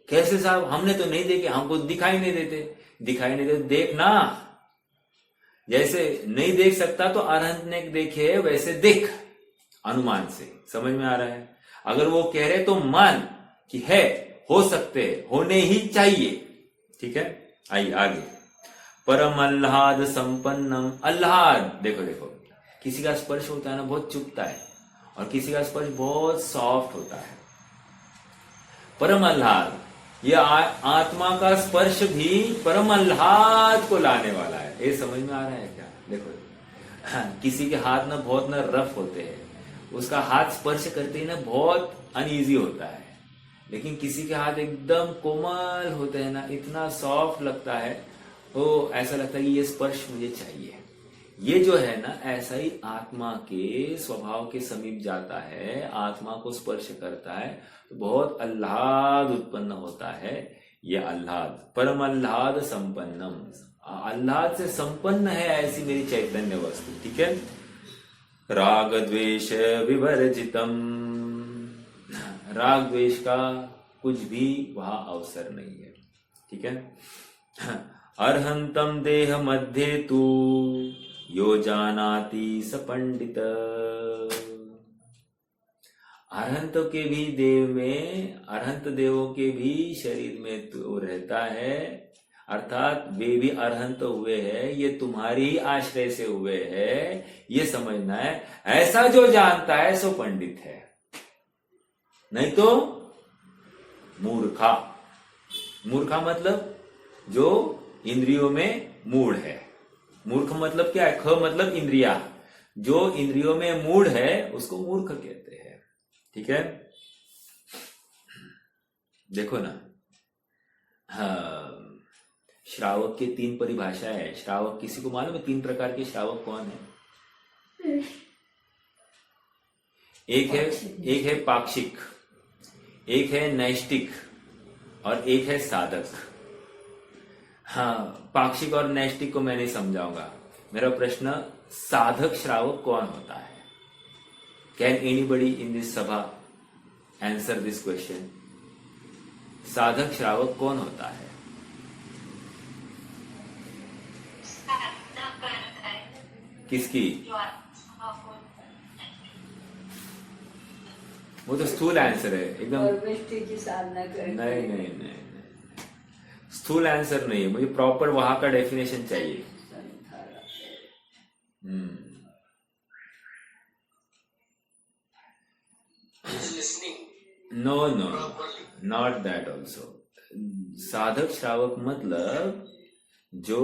कैसे साहब, हमने तो नहीं देखे, हमको दिखाई नहीं देते। दिखाई नहीं देते देखना, जैसे नहीं देख सकता तो अरहंत ने देखे वैसे देख अनुमान से। समझ में आ रहा है? अगर वो कह रहे तो मान कि है, हो सकते, होने ही चाहिए। ठीक है, आइए आगे। परम अल्लाद संपन्नम, अल्लाद देखो देखो, किसी का स्पर्श होता है ना बहुत चुभता है, और किसी का स्पर्श बहुत सॉफ्ट होता है। परम आह्लाद, ये आत्मा का स्पर्श भी परम आह्लाद को लाने वाला है। ये समझ में आ रहा है क्या? देखो किसी के हाथ ना बहुत ना रफ होते हैं, उसका हाथ स्पर्श करते ही ना बहुत अनईजी होता है, लेकिन किसी के हाथ एकदम कोमल होते हैं ना, इतना सॉफ्ट लगता है, तो ऐसा लगता है कि ये स्पर्श मुझे चाहिए। ये जो है ना, ऐसा ही आत्मा के स्वभाव के समीप जाता है, आत्मा को स्पर्श करता है तो बहुत आह्लाद उत्पन्न होता है। ये आह्लाद, परम आह्लाद संपन्नम, आह्लाद से संपन्न है ऐसी मेरी चैतन्य वस्तु। ठीक है, राग द्वेष विवर्जितम, राग द्वेष का कुछ भी वहां अवसर नहीं है। ठीक है, अर्हंतम देह मध्ये तू यो जानाति स पंडित, अरहंत के भी देव में, अरहंत देवों के भी शरीर में तो रहता है, अर्थात वे भी अरहंत हुए हैं, ये तुम्हारी आश्रय से हुए हैं, ये समझना है। ऐसा जो जानता है सो पंडित है, नहीं तो मूर्खा। मूर्खा मतलब जो इंद्रियों में मूढ़ है। मूर्ख मतलब क्या है? ख मतलब इंद्रिया, जो इंद्रियों में मूढ़ है उसको मूर्ख कहते हैं। ठीक है, देखो ना, हाँ, श्रावक के 3 परिभाषा है। श्रावक किसी को मालूम है 3 प्रकार के श्रावक कौन है? एक है पाक्षिक, एक है नैष्टिक और एक है साधक। हाँ, पाक्षिक और नैष्टिक को मैं नहीं समझाऊंगा। मेरा प्रश्न, साधक श्रावक कौन होता है? कैन एनीबडी इन दिस सभा आंसर दिस क्वेश्चन? साधक श्रावक कौन होता है? किसकी? वो तो स्थूल आंसर है एकदम। की साधना करके। नहीं, स्थूल आंसर नहीं है, मुझे प्रॉपर वहां का डेफिनेशन चाहिए। No, not that also. साधक श्रावक मतलब जो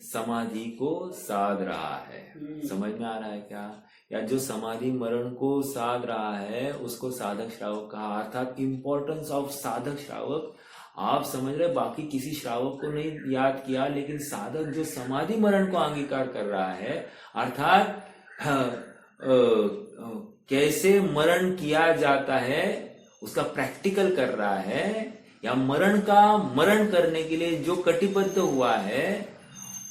समाधि को साध रहा है। समझ में आ रहा है क्या? या जो समाधि मरण को साध रहा है उसको साधक श्रावक कहा। अर्थात इंपॉर्टेंस ऑफ साधक श्रावक आप समझ रहे, बाकी किसी श्रावक को नहीं याद किया, लेकिन साधक जो समाधि मरण को अंगीकार कर रहा है, अर्थात कैसे मरण किया जाता है उसका प्रैक्टिकल कर रहा है, या मरण करने के लिए जो कटिबद्ध हुआ है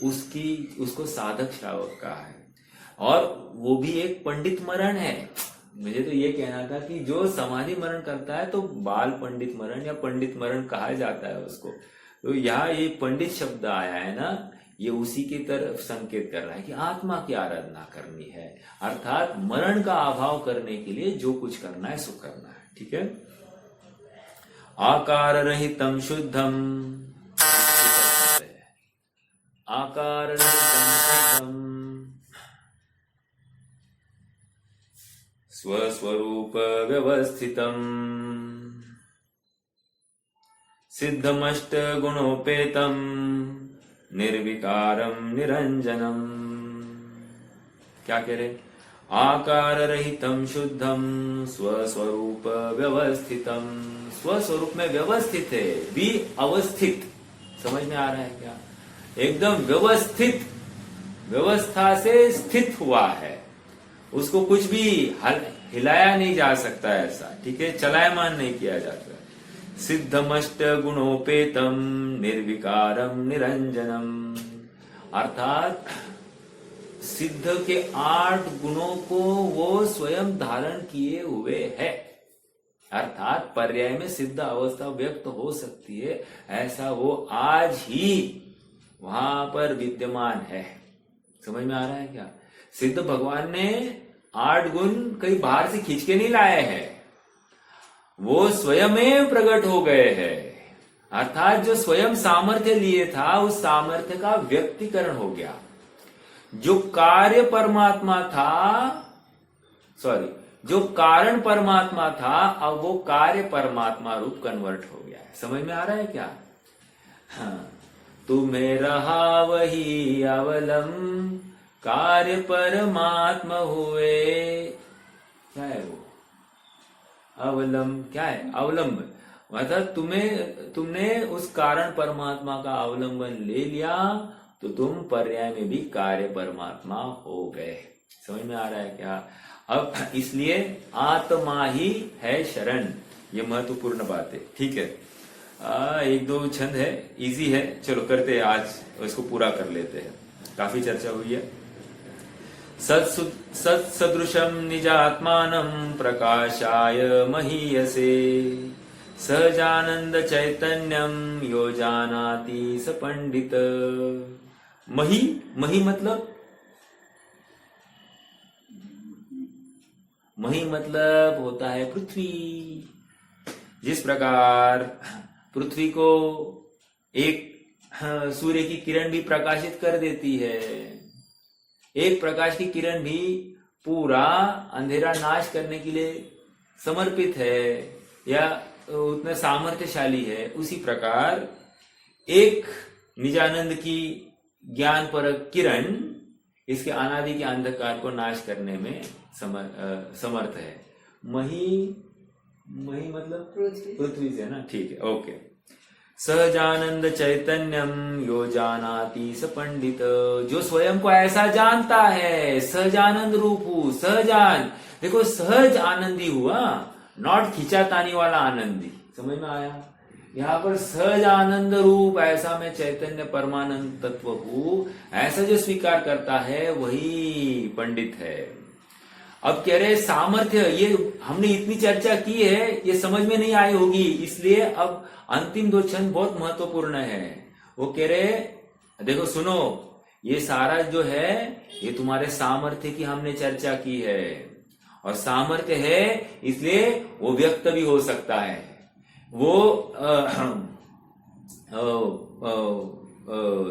उसको साधक श्रावक कहा है। और वो भी एक पंडित मरण है। मुझे तो ये कहना था कि जो समाधि मरण करता है तो बाल पंडित मरण या पंडित मरण कहा जाता है उसको। तो यहाँ ये पंडित शब्द आया है ना, ये उसी की तरफ संकेत कर रहा है कि आत्मा की आराधना करनी है, अर्थात मरण का अभाव करने के लिए जो कुछ करना है सो करना है। ठीक है, आकार रहितम शुद्धम, आकार रहितम शुद्धम, स्वस्वरूप व्यवस्थितम, सिद्धमष्ट गुणोपेतम, निर्विकारम निरंजनम। क्या कह रहे? आकार रहितम शुद्धम, स्वस्वरूप व्यवस्थितम, स्वस्वरूप में व्यवस्थित है, भी अवस्थित। समझ में आ रहा है क्या? एकदम व्यवस्थित, व्यवस्था से स्थित हुआ है, उसको कुछ भी हिलाया नहीं जा सकता ऐसा। ठीक है, चलायमान नहीं किया जाता। सिद्धमष्ट गुणोपेतम, निर्विकारम निरंजनम, अर्थात सिद्ध के 8 गुणों को वो स्वयं धारण किए हुए है, अर्थात पर्याय में सिद्ध अवस्था व्यक्त हो सकती है, ऐसा वो आज ही वहां पर विद्यमान है। समझ में आ रहा है क्या? सिद्ध भगवान ने 8 गुण कहीं बाहर से खींच के नहीं लाए हैं, वो स्वयं प्रकट हो गए हैं, अर्थात जो स्वयं सामर्थ्य लिए था उस सामर्थ्य का व्यक्तीकरण हो गया। जो कार्य परमात्मा था, जो कारण परमात्मा था, अब वो कार्य परमात्मा रूप कन्वर्ट हो गया है। समझ में आ रहा है क्या? हाँ, तुम्हें रहा वही अवलंब, कार्य परमात्मा हुए। क्या है वो अवलंब? क्या है अवलंब? मतलब तुमने उस कारण परमात्मा का अवलंबन ले लिया तो तुम पर्याय में भी कार्य परमात्मा हो गए। समझ में आ रहा है क्या? अब इसलिए आत्मा ही है शरण, ये महत्वपूर्ण बात है। ठीक है, 1-2 छंद है, इजी है, चलो करते हैं आज, इसको पूरा कर लेते हैं। काफी चर्चा हुई है। सत्सदृशम निजात्मानं प्रकाशाय महीयसे, सहजानंद चैतन्यम यो जानाति स पंडित। मही मतलब होता है पृथ्वी। जिस प्रकार पृथ्वी को एक सूर्य की किरण भी प्रकाशित कर देती है, एक प्रकाश की किरण भी पूरा अंधेरा नाश करने के लिए समर्पित है या उतना सामर्थ्यशाली है, उसी प्रकार एक निजानंद की ज्ञान परक किरण इसके अनादि के अंधकार को नाश करने में समर्थ है। मही मतलब पृथ्वी से ना, ठीक है, ओके। सहजानंद चैतन्यम यो जानाति स पंडित, जो स्वयं को ऐसा जानता है, सहजानंद रूप सहजान, देखो सहज आनंदी हुआ, नॉट खिंचातानी वाला आनंदी। समझ में आया? यहाँ पर सहज आनंद रूप ऐसा मैं चैतन्य परमानंद तत्व हूं, ऐसा जो स्वीकार करता है वही पंडित है। अब कह रहे सामर्थ्य, ये हमने इतनी चर्चा की है, ये समझ में नहीं आई होगी, इसलिए अब अंतिम 2 छंद बहुत महत्वपूर्ण है। वो कह रहे देखो सुनो, ये सारा जो है ये तुम्हारे सामर्थ्य की हमने चर्चा की है, और सामर्थ्य है इसलिए वो व्यक्त भी हो सकता है। वो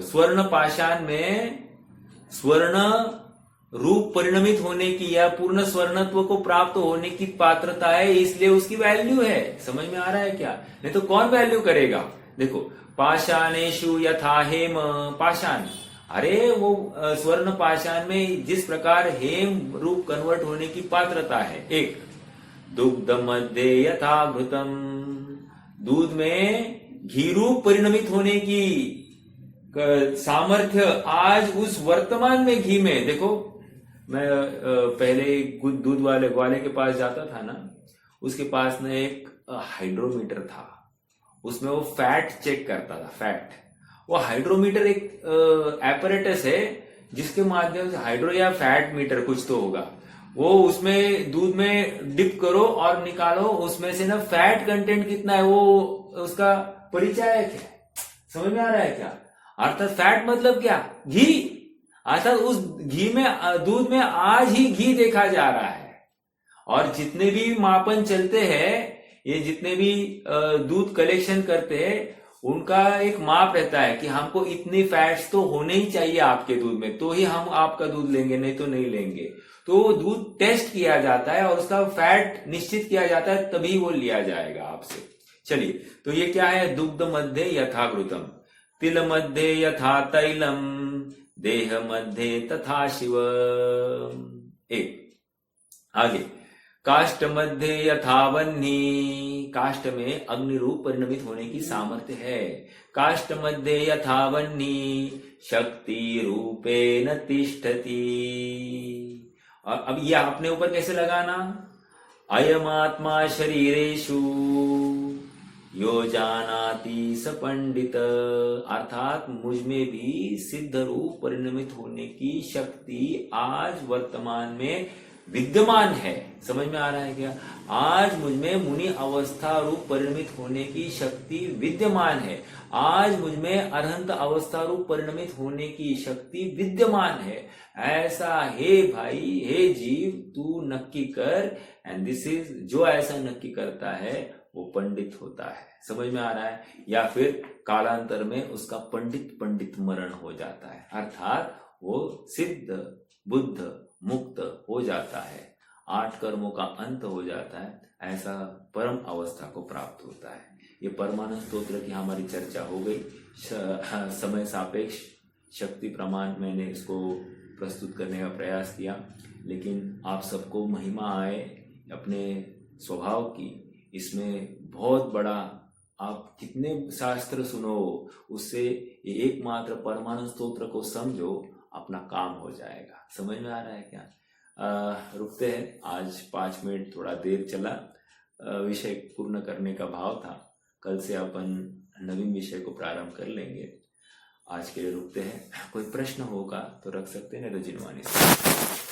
स्वर्ण पाषाण में स्वर्ण रूप परिणमित होने की या पूर्ण स्वर्णत्व को प्राप्त होने की पात्रता है, इसलिए उसकी वैल्यू है। समझ में आ रहा है क्या? नहीं तो कौन वैल्यू करेगा? देखो, पाषाणेषु यथा हेम, पाषाण, अरे वो स्वर्ण पाषाण में जिस प्रकार हेम रूप कन्वर्ट होने की पात्रता है, एक दुग्ध मध्य यथा घृतम, दूध में घी रूप परिणमित होने की सामर्थ्य आज उस वर्तमान में घी में। देखो, मैं पहले दूध वाले के पास जाता था ना, उसके पास ना एक हाइड्रोमीटर था, उसमें वो फैट चेक करता था, फैट। वो हाइड्रोमीटर एक एपरेटस है जिसके माध्यम से, हाइड्रो या फैट मीटर कुछ तो होगा, वो उसमें दूध में डिप करो और निकालो, उसमें से ना फैट कंटेंट कितना है वो उसका परिचय है क्या? समझ में आ रहा है क्या? अर्थात फैट मतलब क्या? घी। अर्थात उस घी में, दूध में आज ही घी देखा जा रहा है। और जितने भी मापन चलते हैं, ये जितने भी दूध कलेक्शन करते हैं, उनका एक माप रहता है कि हमको इतनी फैट्स तो होने ही चाहिए आपके दूध में, तो ही हम आपका दूध लेंगे, नहीं तो नहीं लेंगे। तो दूध टेस्ट किया जाता है और उसका फैट निश्चित किया जाता है, तभी वो लिया जाएगा आपसे। चलिए, तो ये क्या है? दुग्ध मध्य यथा घृतम, तिल मध्य यथा तैलम, देह मध्य तथा शिव। एक आगे, काष्ठ मध्य यथा वह्नि, काष्ठ में अग्नि रूप परिणमित होने की सामर्थ्य है। काष्ठ मध्य यथा वह्नि, शक्ति रूपेण तिष्ठति। और अब ये अपने ऊपर कैसे लगाना? अयम आत्मा शरीरेषु यो जानाति स पंडित, अर्थात मुझ में भी सिद्ध रूप परिणमित होने की शक्ति आज वर्तमान में विद्यमान है। समझ में आ रहा है क्या? आज मुझ में मुनि अवस्था रूप परिणमित होने की शक्ति विद्यमान है। आज मुझ में अरहंत अवस्था रूप परिणमित होने की शक्ति विद्यमान है। ऐसा हे भाई, हे जीव, तू नक्की कर। एंड दिस इज, जो ऐसा नक्की करता है वो पंडित होता है। समझ में आ रहा है? या फिर कालांतर में उसका पंडित मरण हो जाता है, अर्थात वो सिद्ध बुद्ध मुक्त हो जाता है, 8 कर्मों का अंत हो जाता है, ऐसा परम अवस्था को प्राप्त होता है। ये परमानंद स्तोत्र की हमारी चर्चा हो गई। समय सापेक्ष शक्ति प्रमाण मैंने इसको प्रस्तुत करने का प्रयास किया, लेकिन आप सबको महिमा आए अपने स्वभाव की। इसमें बहुत बड़ा, आप कितने शास्त्र सुनो, उससे ये एकमात्र परमानंद स्तोत्र को समझो, अपना काम हो जाएगा। समझ में आ रहा है क्या? रुकते हैं। आज 5 मिनट थोड़ा देर चला, विषय पूर्ण करने का भाव था। कल से अपन नवीन विषय को प्रारंभ कर लेंगे। आज के लिए रुकते हैं। कोई प्रश्न होगा तो रख सकते हैं, नहीं तो जिनवानी से।